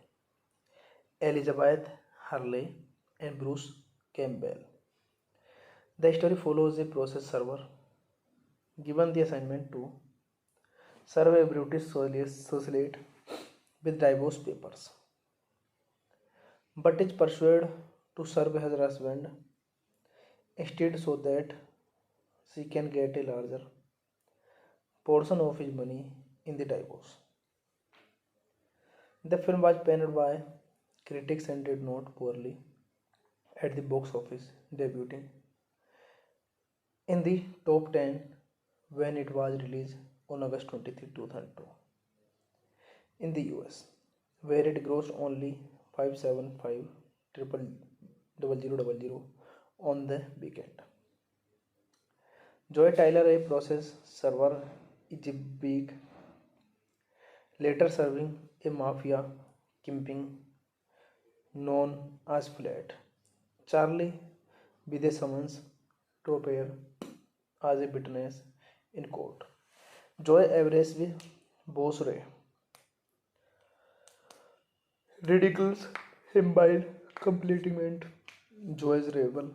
[SPEAKER 1] Elizabeth Hurley, and Bruce Campbell. The story follows a process server given the assignment to serve a British socialite with divorce papers, but is persuaded to serve her husband instead so that she can get a larger portion of his money in the divorce. The film was panned by critics and did not poorly at the box office, debuting in the top 10 when it was released on August 23, 2002 in the US, where it grossed only 575 triple double zero on the weekend. Joy Tyler, a process server, is a big, later serving a mafia kingpin known as Flat. Charlie, with a summons to appear as a witness in court. Joy averages with Boss Ray ridicules him by completing Joy's rival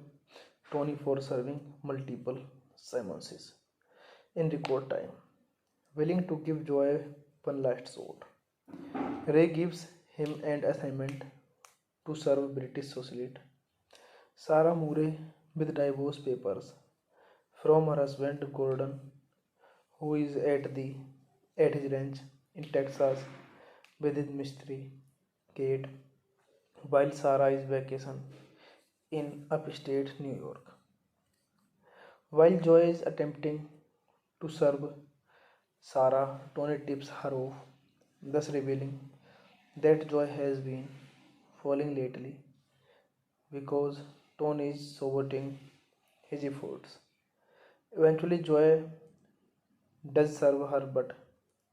[SPEAKER 1] Tony for serving multiple summonses in record time, willing to give Joy one last shot. Ray gives him an assignment to serve British socialite Sarah Murray with divorce papers from her husband Gordon, who is at his ranch in Texas with his mystery Kate, while Sarah is vacation in upstate New York. While Joy is attempting to serve Sarah, Tony tips her off, thus revealing that Joy has been falling lately because Tony is saboting his efforts. Eventually, Joy does serve her but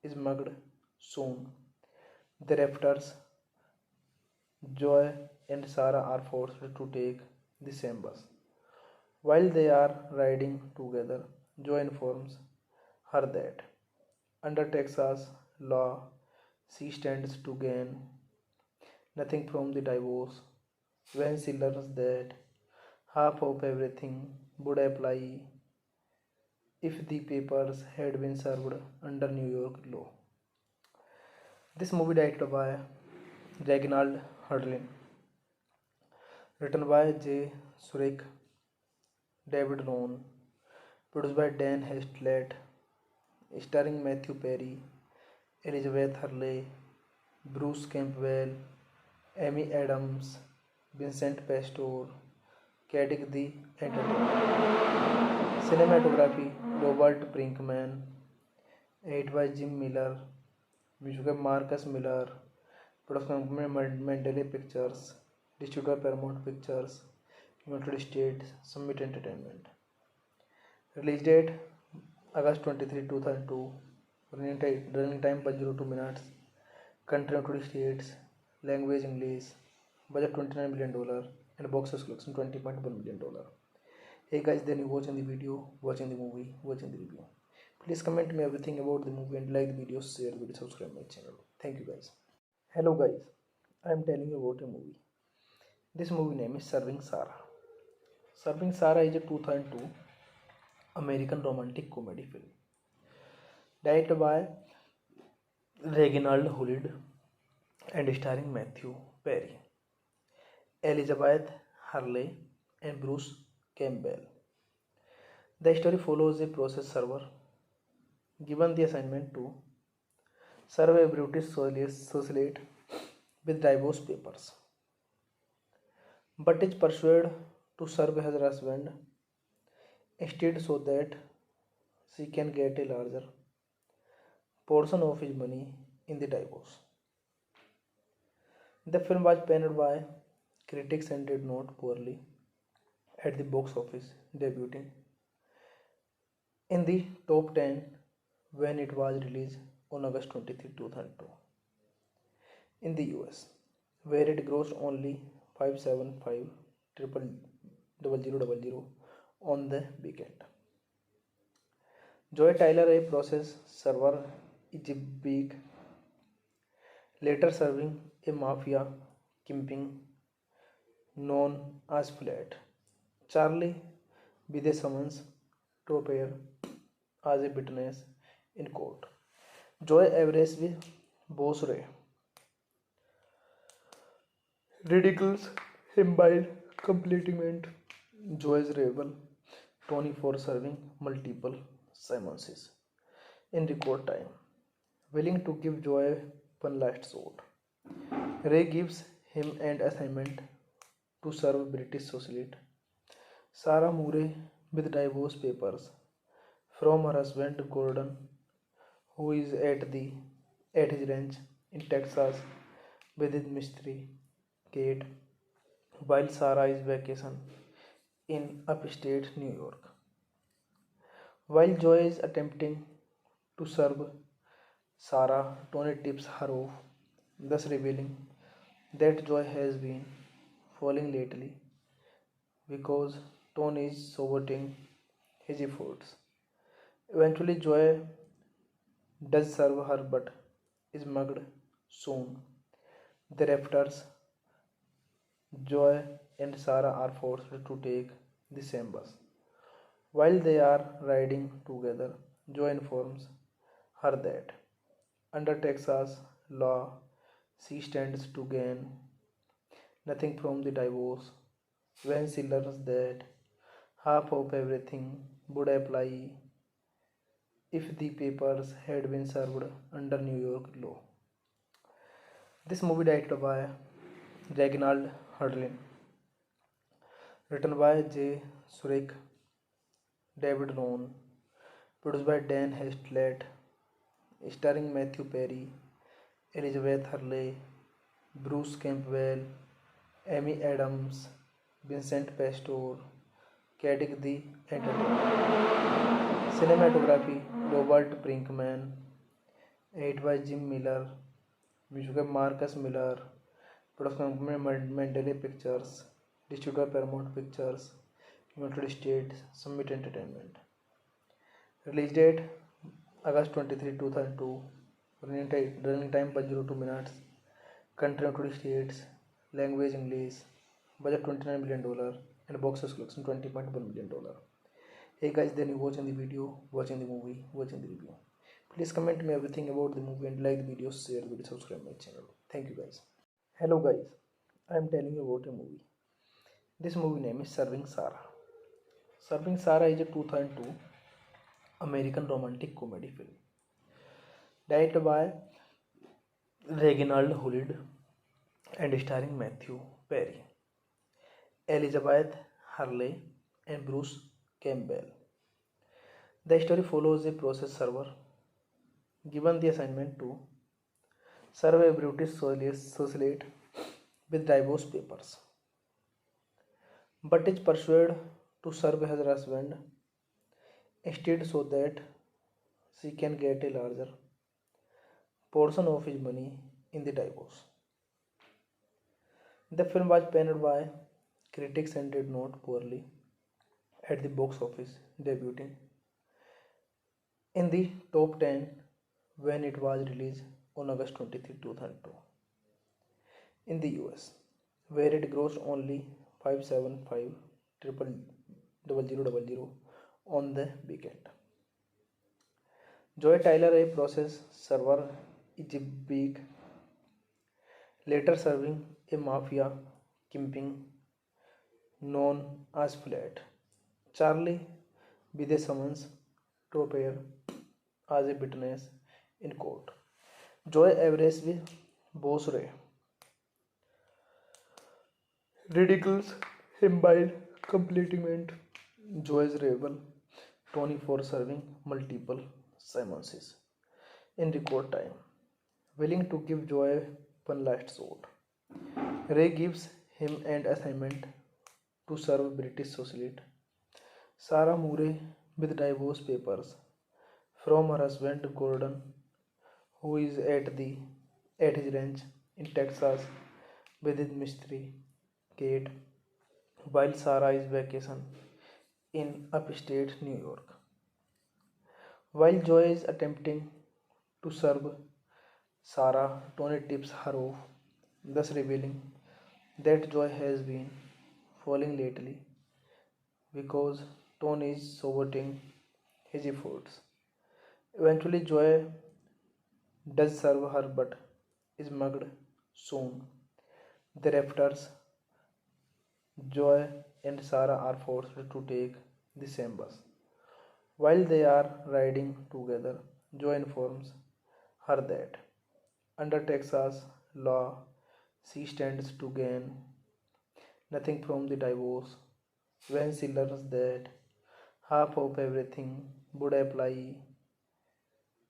[SPEAKER 1] is mugged soon. Thereafter, Joy and Sarah are forced to take the same bus. While they are riding together, Joy informs her that under Texas law, she stands to gain nothing from the divorce when she learns that half of everything would apply if the papers had been served under New York law. This movie directed by Reginald Hudlin, written by J. Surik, David Rohn, produced by Dan Hestlett, starring Matthew Perry, Elizabeth Hurley, Bruce Campbell, Amy Adams, Vincent Pastor, Caddick the Entertainer. Cinematography Robert Brinkman, edited by Jim Miller, music by Marcus Miller, production company Mandalay Pictures, distributed by Paramount Pictures, United States, Summit Entertainment. Release date August 23, 2002. Running time 102 minutes. Country United States. Language English. Budget $29 million and box office collection $20.1 million. Hey guys, then you watching the video, watching the movie, watching the review. Please comment me everything about the movie and like the video, share the video, subscribe my channel. Thank you guys. Hello guys, I am telling you about a movie. This movie name is Serving Sarah. Serving Sarah is a 2002 American romantic comedy film directed by Reginald Hudlin and starring Matthew Perry, Elizabeth Hurley, and Bruce Campbell. The story follows a process server given the assignment to serve a British socialite with divorce papers, but is persuaded to serve her husband instead so that she can get a larger portion of his money in the divorce. The film was panned by critics and did not poorly at the box office, debuting in the top 10 when it was released on August 23, 2002 in the US, where it grossed only 575,000 on the weekend. Joy Tyler, a process server, is a big, later serving a mafia kingpin known as Flat. Charlie, with a summons to appear as a witness in court. Joy averages with boss Ray, ridicules him by completing Joy's rival Tony for serving multiple summonses in record time, willing to give Joy one last shot. Ray gives him an assignment to serve British socialite Sarah Murray with divorce papers from her husband Gordon, who is at his ranch in Texas with his mystery Kate, while Sarah is vacation in upstate New York. While Joy is attempting to serve Sarah, Tony tips her off, thus revealing that Joy has been falling lately because Tony is saboting his efforts. Eventually, Joy does serve her but is mugged soon. Thereafter, Joy and Sarah are forced to take the same bus. While they are riding together, Joe informs her that under Texas law, she stands to gain nothing from the divorce when she learns that half of everything would apply if the papers had been served under New York law. This movie directed by Reginald Hudlin, written by J. Surik, David Rohn, produced by Dan Hestlett, starring Matthew Perry, Elizabeth Hurley, Bruce Campbell, Amy Adams, Vincent Pastor, Caddick the Entertainer. Cinematography Robert Brinkman, edited by Jim Miller, music by Marcus Miller, production company Mandalay Pictures, distributed by Paramount Pictures, United States, Summit Entertainment. Release date August 23, 2002. Running time 102 minutes. Country United States. Language English. Budget $29 million and box office collection $20.1 million. Hey guys, then you watching the video, watching the movie, watching the review. Please comment me everything about the movie and like the video, share the video, subscribe my channel. Thank you guys. Hello guys, I am telling you about a movie. This movie name is Serving Sarah. Serving Sarah is a 2002 American romantic comedy film directed by Reginald Hudlin and starring Matthew Perry, Elizabeth Hurley, and Bruce Campbell. The story follows a process server given the assignment to serve a British socialite with divorce papers, but is persuaded to serve her husband instead so that she can get a larger portion of his money in the divorce. The film was panned by critics and did not poorly at the box office, debuting in the top 10 when it was released on August 23, 2002 in the US, where it grossed only 575,000 on the weekend. Joy Tyler, a process server, is a big, later serving a mafia kingpin known as Flat. Charlie, with a summons to appear as a witness in court. Joy aggressively Boss Ray ridicules him by compliment Joy's rival Tony for serving multiple summonses in record time, willing to give Joy one last shot. Ray gives him an assignment to serve British socialite Sarah Murray with divorce papers from her husband Gordon, who is at his ranch in Texas with his mystery Kate, while Sarah is vacation in upstate New York. While Joy is attempting to serve Sarah, Tony tips her off, thus revealing that Joy has been falling lately because Tony is saboting his efforts. Eventually, Joy does serve her but is mugged soon. Thereafter, Joy and Sarah are forced to take the same bus. While they are riding together, Joy informs her that under Texas law, she stands to gain nothing from the divorce when she learns that half of everything would apply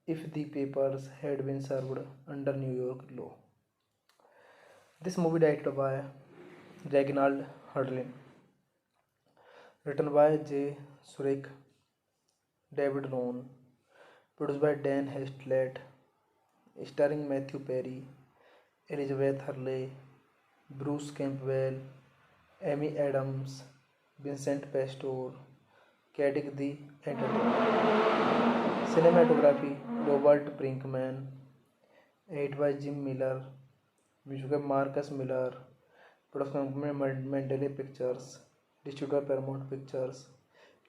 [SPEAKER 1] if the papers had been served under New York law. This movie directed by Reginald Hudlin, written by J. Surik, David Rohn, produced by Dan Hestlett, starring Matthew Perry, Elizabeth Hurley, Bruce Campbell, Amy Adams, Vincent Pastor, Caddick the Entertainer. Cinematography Robert Brinkman, edited by Jim Miller, music by Marcus Miller, production company Mandalay Pictures, Distributor Paramount Pictures,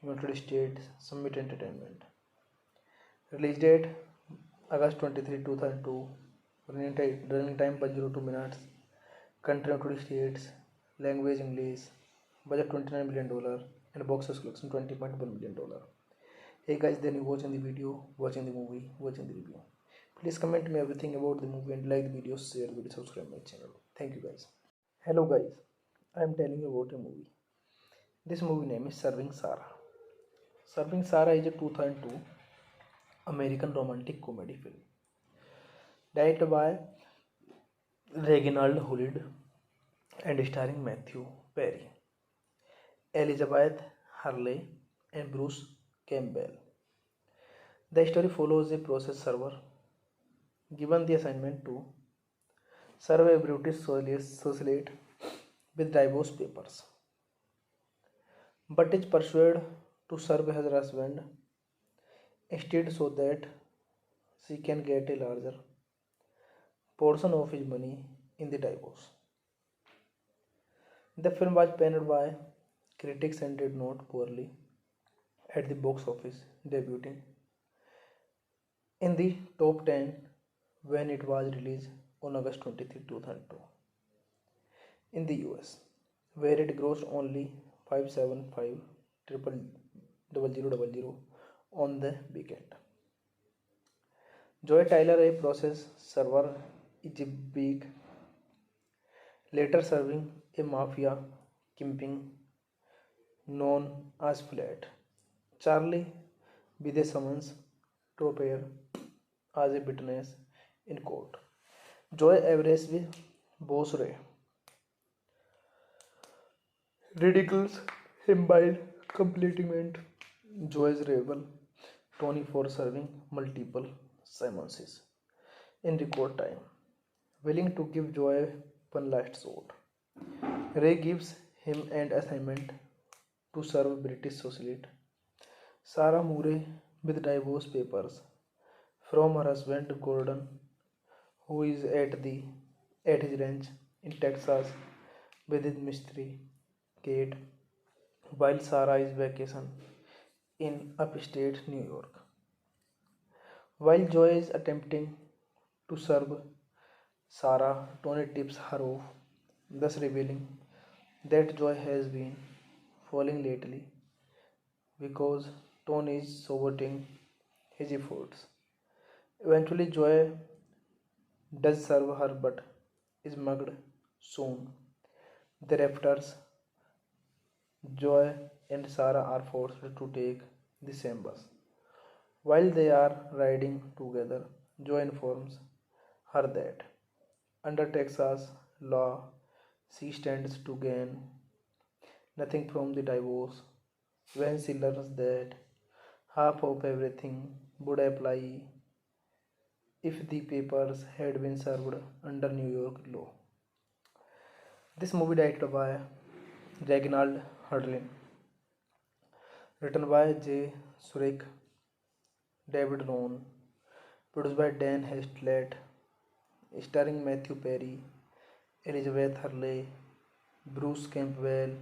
[SPEAKER 1] United States, Summit Entertainment. Release date August 23, 2002. Running time 102 minutes. Country United States. Language English. Budget $29 million and box office collection $20.1 million. Hey guys, then you watching the video, watching the movie, watching the review. Please comment me everything about the movie and like the video, share the video, subscribe my channel. Thank you guys. Hello guys, I am telling you about a movie. This movie name is Serving Sarah. Serving Sarah is a 2002 American romantic comedy film directed by Reginald Hurley and starring Matthew Perry, Elizabeth Hurley, and Bruce Campbell. The story follows a process server given the assignment to serve a British socialite with divorce papers, but is persuaded to serve her husband instead so that she can get a larger portion of his money in the divorce. The film was panned by critics and did not poorly at the box office, debuting in the top 10 when it was released on August 23, 2002 in the US, where it grossed only 575,000 on the weekend. Joy Tyler, a process server, is a big, later serving a mafia kingpin known as Flat. Charlie, with a summons to appear as a witness in court. Joy averages with Boss Ray ridicules him by completing Joy's rival Tony for serving multiple summonses in record time, willing to give Joy one last shot. Ray gives him an assignment to serve British socialite Sarah Murray with divorce papers from her husband Gordon, who is at his ranch in Texas with his mystery Kate, while Sarah is vacation in upstate New York. While Joy is attempting to serve Sarah, Tony tips her off, thus revealing that Joy has been falling lately because Tony is saboting his efforts. Eventually, Joy does serve her but is mugged soon. Thereafter, Joy and Sarah are forced to take the same bus. While they are riding together, Joy informs her that under Texas law, she stands to gain nothing from the divorce when she learns that half of everything would apply if the papers had been served under New York law. This movie directed by Reginald Hurley, written by J. Surik, David Rohn, produced by Dan Hestlett, starring Matthew Perry, Elizabeth Hurley, Bruce Campbell,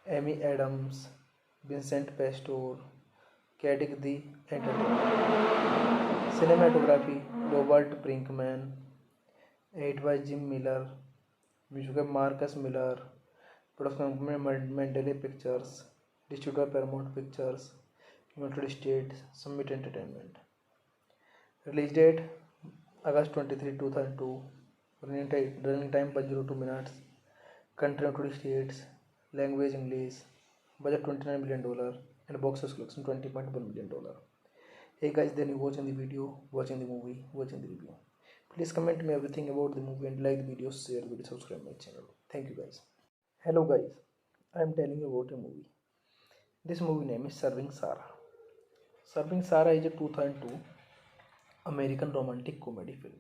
[SPEAKER 1] Amy Adams, Vincent Pastor, Caddick the Entertainer. Cinematography Robert Brinkman, edited by Jim Miller, music by Marcus Miller, production company Mandalay Pictures, distributor Paramount Pictures, United States, Summit Entertainment. Release date August 23, 2002. Running time 102 minutes. Country United States. Language English. Budget $29 million and box office collection $20.1 million. Hey guys, then you watching the video, watching the movie, watching the review. Please comment me everything about the movie and like the video, share the video, subscribe my channel. Thank you guys. Hello guys, I am telling you about a movie. This movie name is Serving Sarah. Serving Sarah is a 2002 American romantic comedy film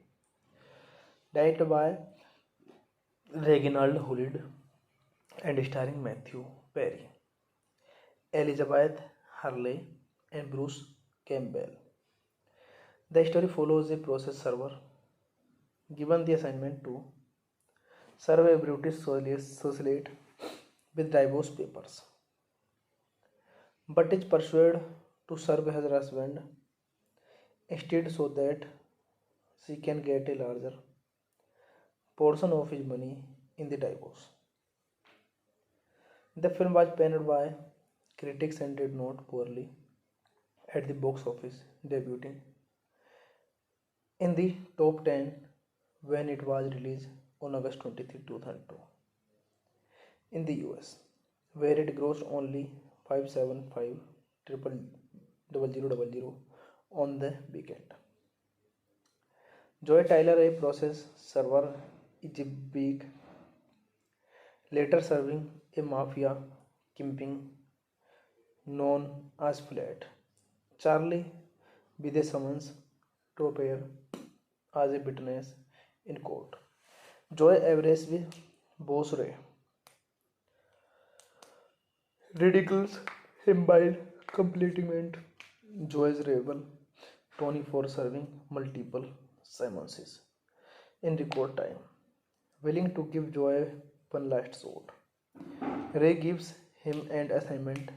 [SPEAKER 1] directed by Reginald Hurley and starring Matthew Perry, Elizabeth Hurley, and Bruce Campbell. The story follows a process server given the assignment to serve a British socialite with divorce papers, but is persuaded to serve her husband instead so that she can get a larger portion of his money in the divorce. The film was panned by critics and did not poorly at the box office, debuting in the top 10 when it was released on August 23, 2002 in the US, where it grossed only 575 triple 0000 on the weekend. Joy Tyler, a process server, is a big, later serving a mafia kingpin known as Flat. Charlie, with a summons to appear as a witness in court. Joy Everest Boss Ray ridicules him by completing Joy's rival Tony for serving multiple summonses in record time, willing to give Joy one last shot. Ray gives him an assignment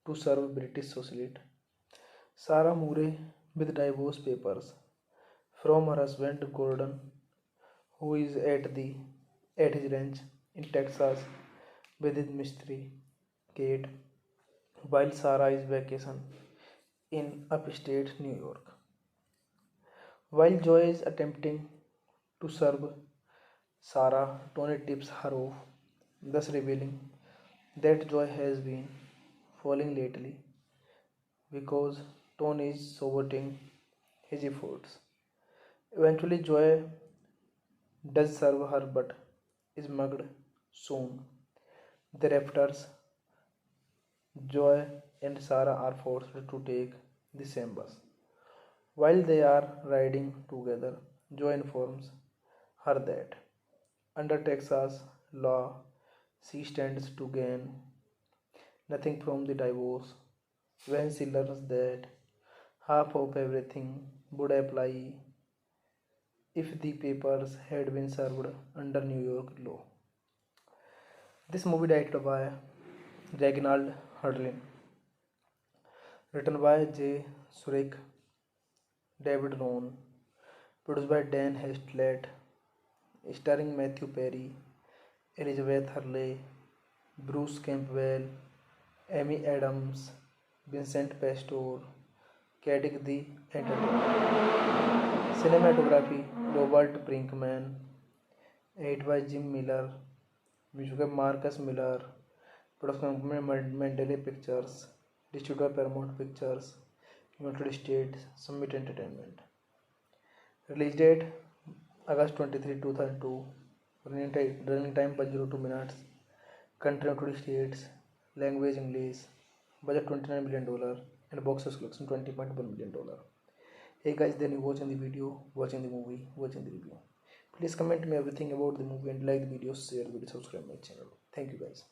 [SPEAKER 1] to serve British socialite Sarah Murray with divorce papers from her husband Gordon, who is at his ranch in Texas with his mystery Kate, while Sarah is vacation in upstate New York. While Joy is attempting to serve Sarah, Tony tips her off, thus revealing that Joy has been falling lately because Tony is saboting his efforts. Eventually, Joy does serve her but is mugged soon. Thereafter, Joy and Sarah are forced to take the same bus. While they are riding together, Joy informs her that under Texas law, she stands to gain nothing from the divorce when she learns that half of everything would apply if the papers had been served under New York law. This movie directed by Reginald Hudlin, written by J. Surik, David Rohn, produced by Dan Hestlett, starring Matthew Perry, Elizabeth Hurley, Bruce Campbell, Amy Adams, Vincent Pastor, Caddick the Entertainer. Cinematography Robert Brinkman, edited by Jim Miller, music by Marcus Miller, production company Mandalay Pictures, distributed by Paramount Pictures, United States, Summit Entertainment. Release date August 23, 2002. Running time 102 minutes. Country United States. Language English. Budget $29 million and box office collection $20.1 million. Hey guys, then you watching the video, watching the movie, watching the review. Please comment me everything about the movie and like the video, share the video, subscribe my channel. Thank you guys.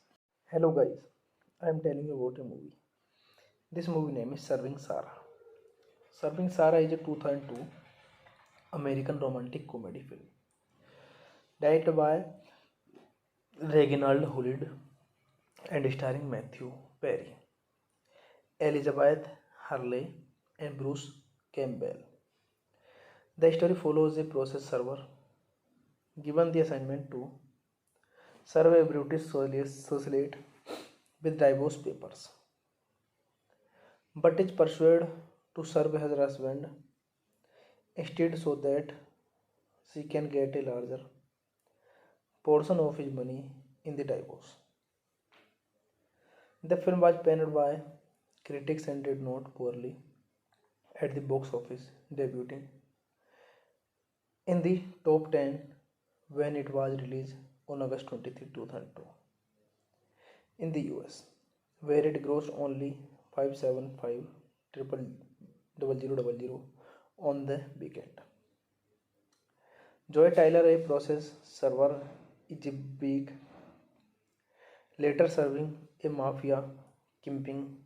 [SPEAKER 1] Hello guys, I am telling you about a movie. This movie name is Serving Sarah. Serving Sarah is a 2002 American romantic comedy film directed by Reginald Hudlin and starring Matthew Perry, Elizabeth Hurley, and Bruce Campbell. The story follows a process server given the assignment to serve a British socialite with divorce papers, but is persuaded to serve her husband instead so that she can get a larger portion of his money in the divorce. The film was panned by critics and did not poorly at the box office, debuting in the top 10 when it was released on August 23, 2002 in the US, where it grossed only 575 triple 0000 on the weekend. Joy Tyler, a process server, is a big, later serving a mafia kingpin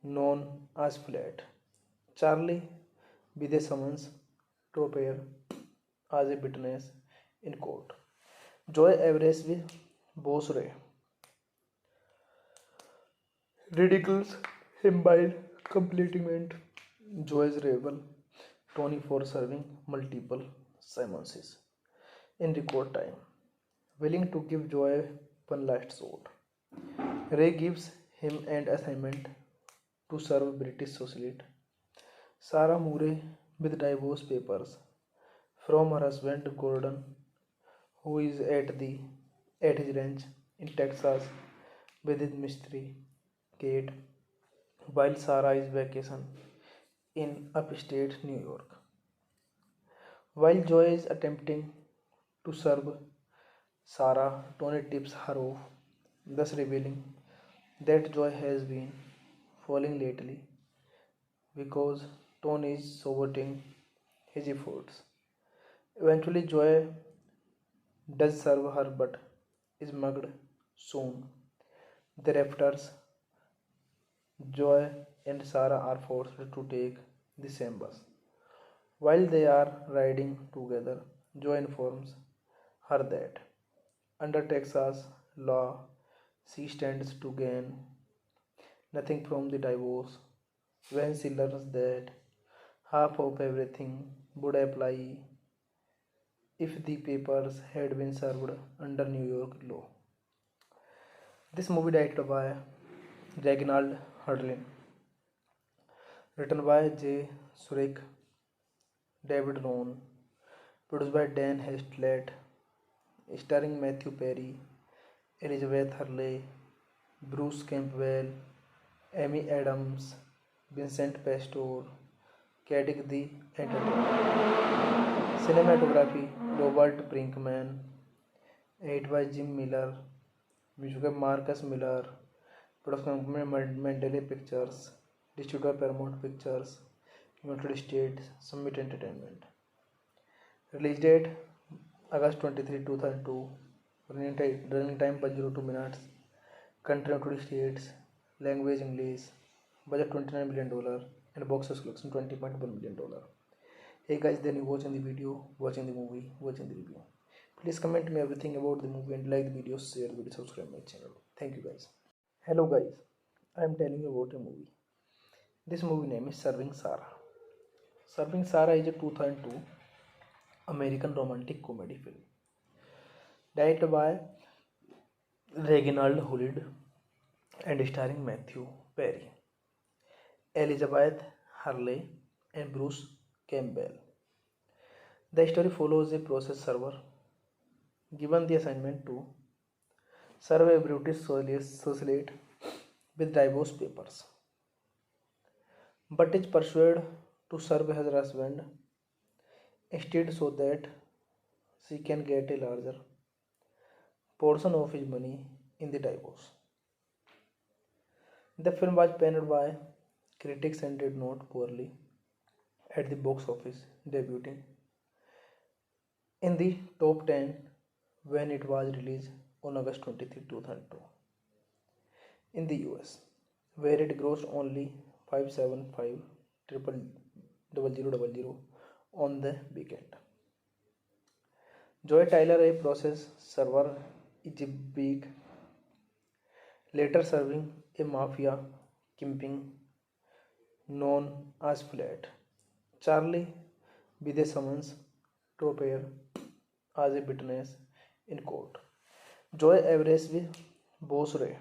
[SPEAKER 1] known as Flat. Charlie, with a summons to appear as a witness in court. Joy Everest Boss Ray ridicules him by completing it. Joy's rival, Tony, for serving multiple summonses in record time, willing to give Joy one last shot. Ray gives him an assignment to serve British socialite Sarah Murray with divorce papers from her husband Gordon, who is at his ranch in Texas with his mystery Kate, while Sarah is vacation in upstate New York. While Joy is attempting to serve Sarah, Tony tips her off, thus revealing that Joy has been falling lately because Tony is saboting his efforts. Eventually, Joy does serve her but is mugged soon. Thereafter, Joy and Sarah are forced to take the same bus. While they are riding together, Joy informs her that under Texas law, she stands to gain nothing from the divorce when she learns that half of everything would apply if the papers had been served under New York law. This movie directed by Reginald Hudlin, written by J. Surik, David Rohn, produced by Dan Hestlett, starring Matthew Perry, Elizabeth Hurley, Bruce Campbell, Amy Adams, Vincent Pastore, Kadik the Entertainer. Cinematography Robert Brinkman, edited by Jim Miller, music by Marcus Miller, production company Mandalay Pictures, distributor Paramount Pictures, United States, Summit Entertainment. Release date August 23, 2002. Running time 102 minutes. Country United States. Language English. Budget $29 million and box office collection $20.1 million. Hey guys, then you watching the video, watching the movie, watching the review. Please comment me everything about the movie and like the video, share the video, subscribe my channel. Thank you guys. Hello guys, I am telling you about a movie. This movie name is Serving Sarah. Serving Sarah is a 2002 American romantic comedy film directed by Reginald Hudlin and starring Matthew Perry, Elizabeth Hurley, and Bruce Campbell. The story follows a process server given the assignment to serve a British socialite with divorce papers, but is persuaded to serve her husband instead so that she can get a larger portion of his money in the divorce. The film was panned by critics and did not poorly at the box office, debuting in the top 10 when it was released on August 23, 2002 in the US, where it grossed only 575,000 on the weekend. Joy Tyler, a process server, is a big, later serving a mafia kingpin known as Flat. Charlie, with a summons to appear as a witness in court. Joy Everest with Boss Ray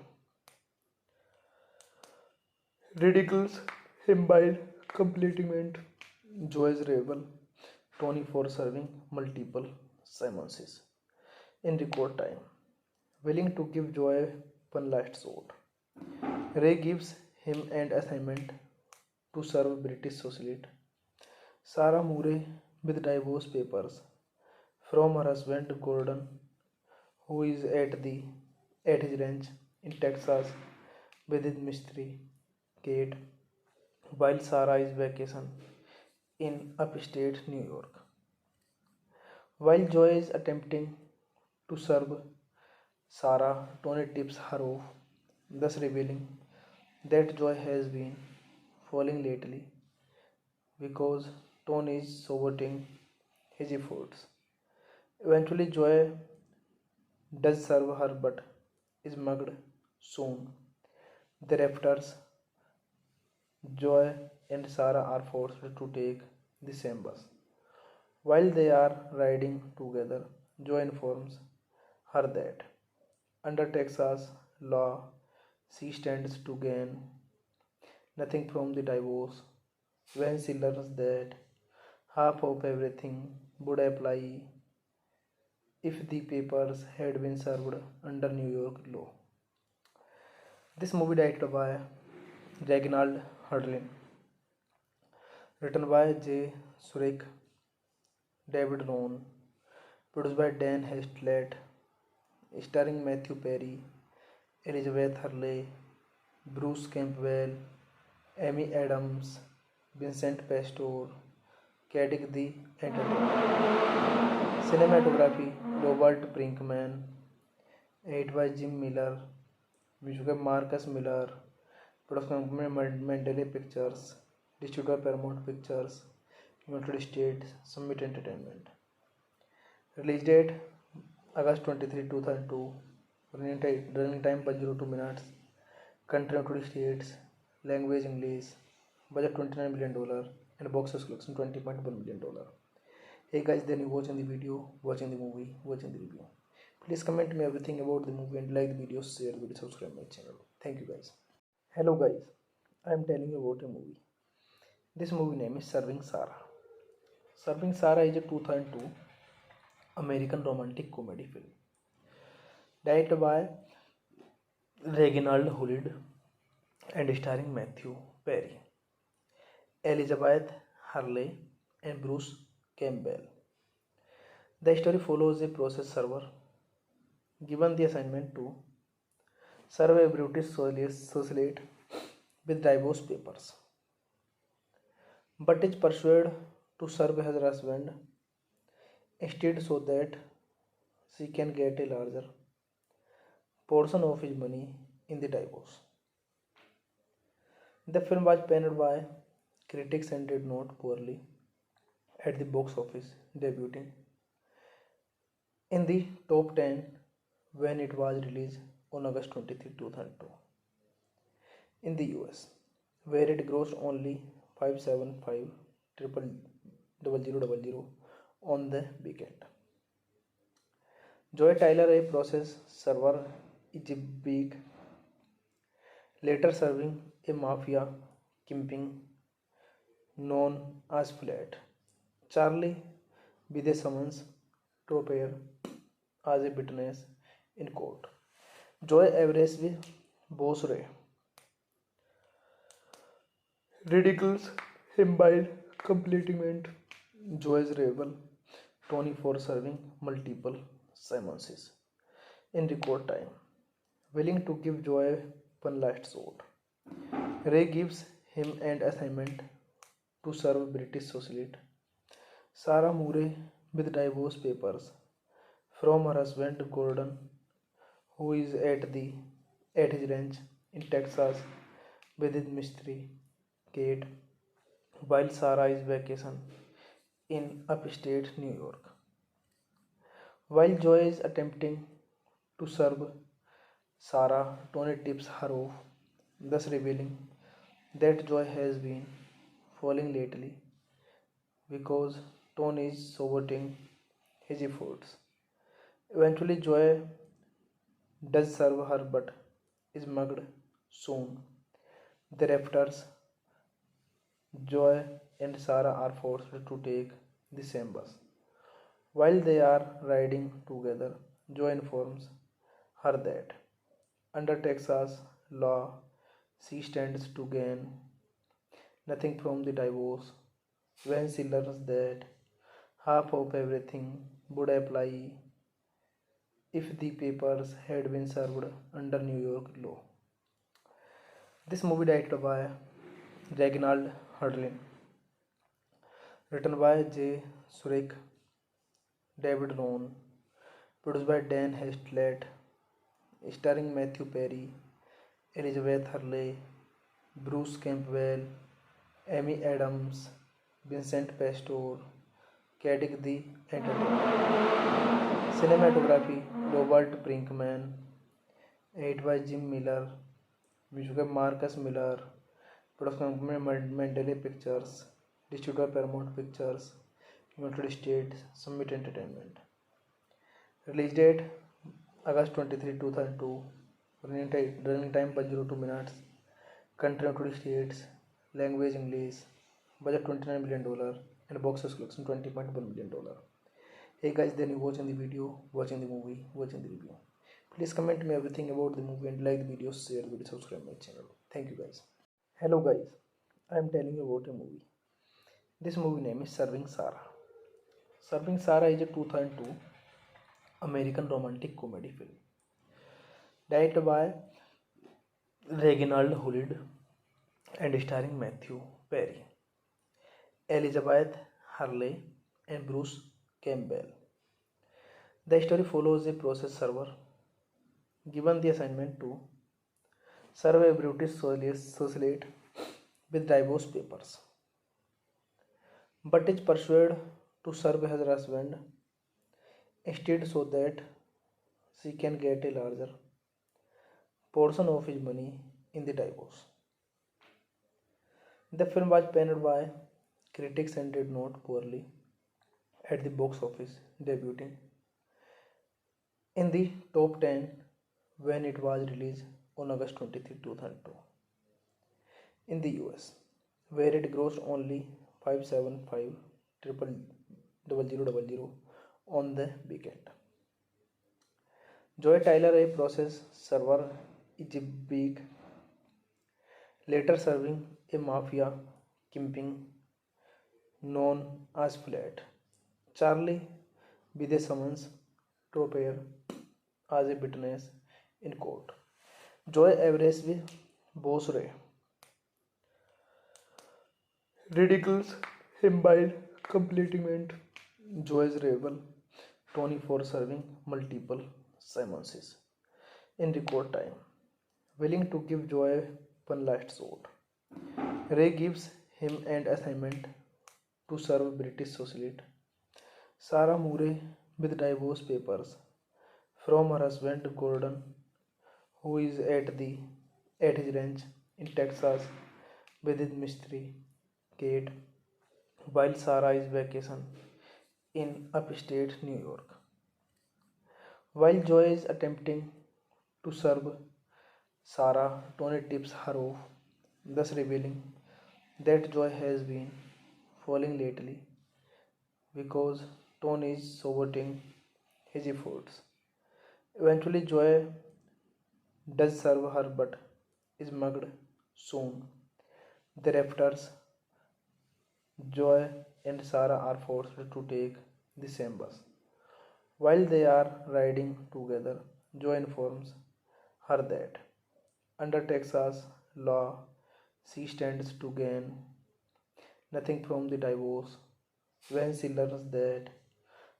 [SPEAKER 1] ridicules him by completing it. Joy's rival, Tony, for serving multiple summonses in record time, willing to give Joy one last shot. Ray gives him an assignment to serve British socialite Sarah Murray with divorce papers from her husband Gordon, who is at his ranch in Texas with his mystery Kate, while Sarah is vacation in upstate New York. While Joy is attempting to serve Sarah, Tony tips her off, thus revealing that Joy has been falling lately because Tony is saboting his efforts. Eventually, Joy does serve her but is mugged soon. Thereafter, Joy and Sarah are forced to take the same bus. While they are riding together, Joy informs her that under Texas law, she stands to gain nothing from the divorce when she learns that half of everything would apply if the papers had been served under New York law. This movie directed by Reginald Hudlin, written by J. Surik, David Rohn, produced by Dan Hestlett, starring Matthew Perry, Elizabeth Hurley, Bruce Campbell, Amy Adams, Vincent Pastor, Caddick the Entertainer. Cinematography Robert Brinkman, edited by Jim Miller, music by Marcus Miller, production company Mandalay Pictures, distributed by Paramount Pictures, United States, Summit Entertainment. Release date August 23, 2002. Running time 102 minutes. Country United States. Language English. Budget $29 million and box office collection $20.1 million. Hey guys, then you watching the video, watching the movie, watching the review. Please comment me everything about the movie and like the video, share the video, subscribe my channel. Thank you guys. Hello guys, I am telling you about a movie. This movie name is Serving Sarah. Serving Sarah is a 2002 American romantic comedy film directed by Reginald Hudlin and starring Matthew Perry, Elizabeth Hurley, and Bruce Campbell. The story follows a process server given the assignment to serve a British socialite with divorce papers, but is persuaded to serve her husband instead so that she can get a larger portion of his money in the divorce. The film was panned by critics and did not poorly at the box office, debuting in the top 10 when it was released on August 23, 2002 in the US, where it grossed only 575,000 on the weekend. Joy Tyler, a process server, is a big, later serving a mafia kingpin known as Flat. Charlie, with a summons to appear as a witness in court. Joy aggressively Boss Ray ridicules him by completing Joy's rival Tony for serving multiple summonses in record time, willing to give Joy one last shot. Ray gives him an assignment to serve British socialite Sarah Murray with divorce papers from her husband Gordon, who is at his ranch in Texas with his mystery Kate, while Sarah is vacation in upstate New York. While Joy is attempting to serve Sarah, Tony tips her off, thus revealing that Joy has been falling lately because Tony is saboting his efforts. Eventually, Joy does serve her but is mugged soon. Thereafter, Joy and Sarah are forced to take the same bus. While they are riding together, Joy informs her that under Texas law, she stands to gain nothing from the divorce when she learns that half of everything would apply if the papers had been served under New York law. This movie directed by Reginald Hudlin, written by J. Surik, David Rohn, produced by Dan Hestlett, starring Matthew Perry, Elizabeth Hurley, Bruce Campbell, Amy Adams, Vincent Pastor, Caddick the Entertainer. Cinematography Robert Brinkman, edited by Jim Miller, music by Marcus Miller, production company Mandalay Pictures, distributor Paramount Pictures, United States, Summit Entertainment. Release date August 23, 2002. Running time 102 minutes. Country United States. Language English. Budget $29 million and box office collection $20.1 million. Hey guys, then you watching the video, watching the movie, watching the review. Please comment me everything about the movie and like the video, share the video, subscribe my channel. Thank you guys. Hello guys, I am telling you about a movie. This movie name is Serving Sarah. Serving Sarah is a 2002 American romantic comedy film directed by Reginald Hulid and starring Matthew Perry, Elizabeth Hurley, and Bruce Campbell. The story follows a process server given the assignment to serve a British socialite with divorce papers, but is persuaded to serve her husband instead so that she can get a larger portion of his money in the divorce. The film was panned by critics and did not poorly at the box office, debuting in the top 10 when it was released on August 23, 2002 in the US, where it grossed only 575,000 on the weekend. Joy Tyler, a process server, is a big, later serving a mafia kingpin known as Flat. Charlie, with a summons to appear as a witness in court. Joy averages with Boss Ray ridicules him by completing Joy's rival Tony for serving multiple summonses in record time, willing to give Joy one last shot. Ray gives him an assignment to serve British socialite Sarah Murray with divorce papers from her husband Gordon, who is at his ranch in Texas with his mystery Kate, while Sarah is vacation in upstate New York. While Joy is attempting to serve Sarah, Tony tips her off, thus revealing that Joy has been falling lately because Tony is saboting his efforts. Eventually, Joy does serve her but is mugged soon. Thereafter, Joy and Sarah are forced to take the same bus. While they are riding together, Joy informs her that under Texas law, she stands to gain nothing from the divorce. When she learns that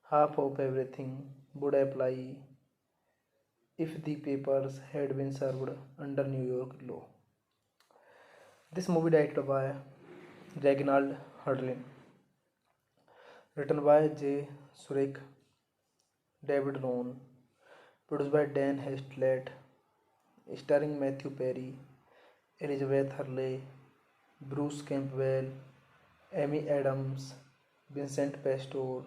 [SPEAKER 1] half of everything would apply if the papers had been served under New York law. This movie directed by Reginald Hurlin, written by J. Surik, David Rohn, produced by Dan Hestlett, starring Matthew Perry, Elizabeth Hurley, Bruce Campbell, Amy Adams, Vincent Pastore,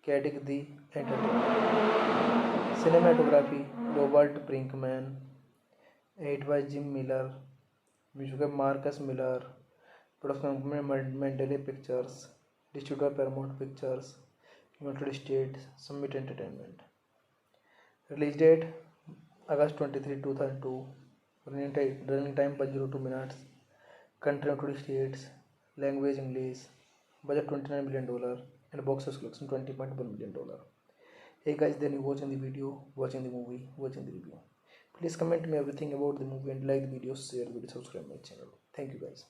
[SPEAKER 1] Kadik the Entertainer. Cinematography Robert Brinkman, edited by Jim Miller, music by Marcus Miller, production company Mandalay Pictures, distributor Paramount Pictures, United States, Summit Entertainment. Release date August 23, 2002. Running time 102 minutes. Country United States. Language English. Budget $29 million and box office collection $20.1 million. Hey guys, then you watching the video, watching the movie, watching the review. Please comment me everything about the movie and like the video, share the video, subscribe my channel. Thank you guys.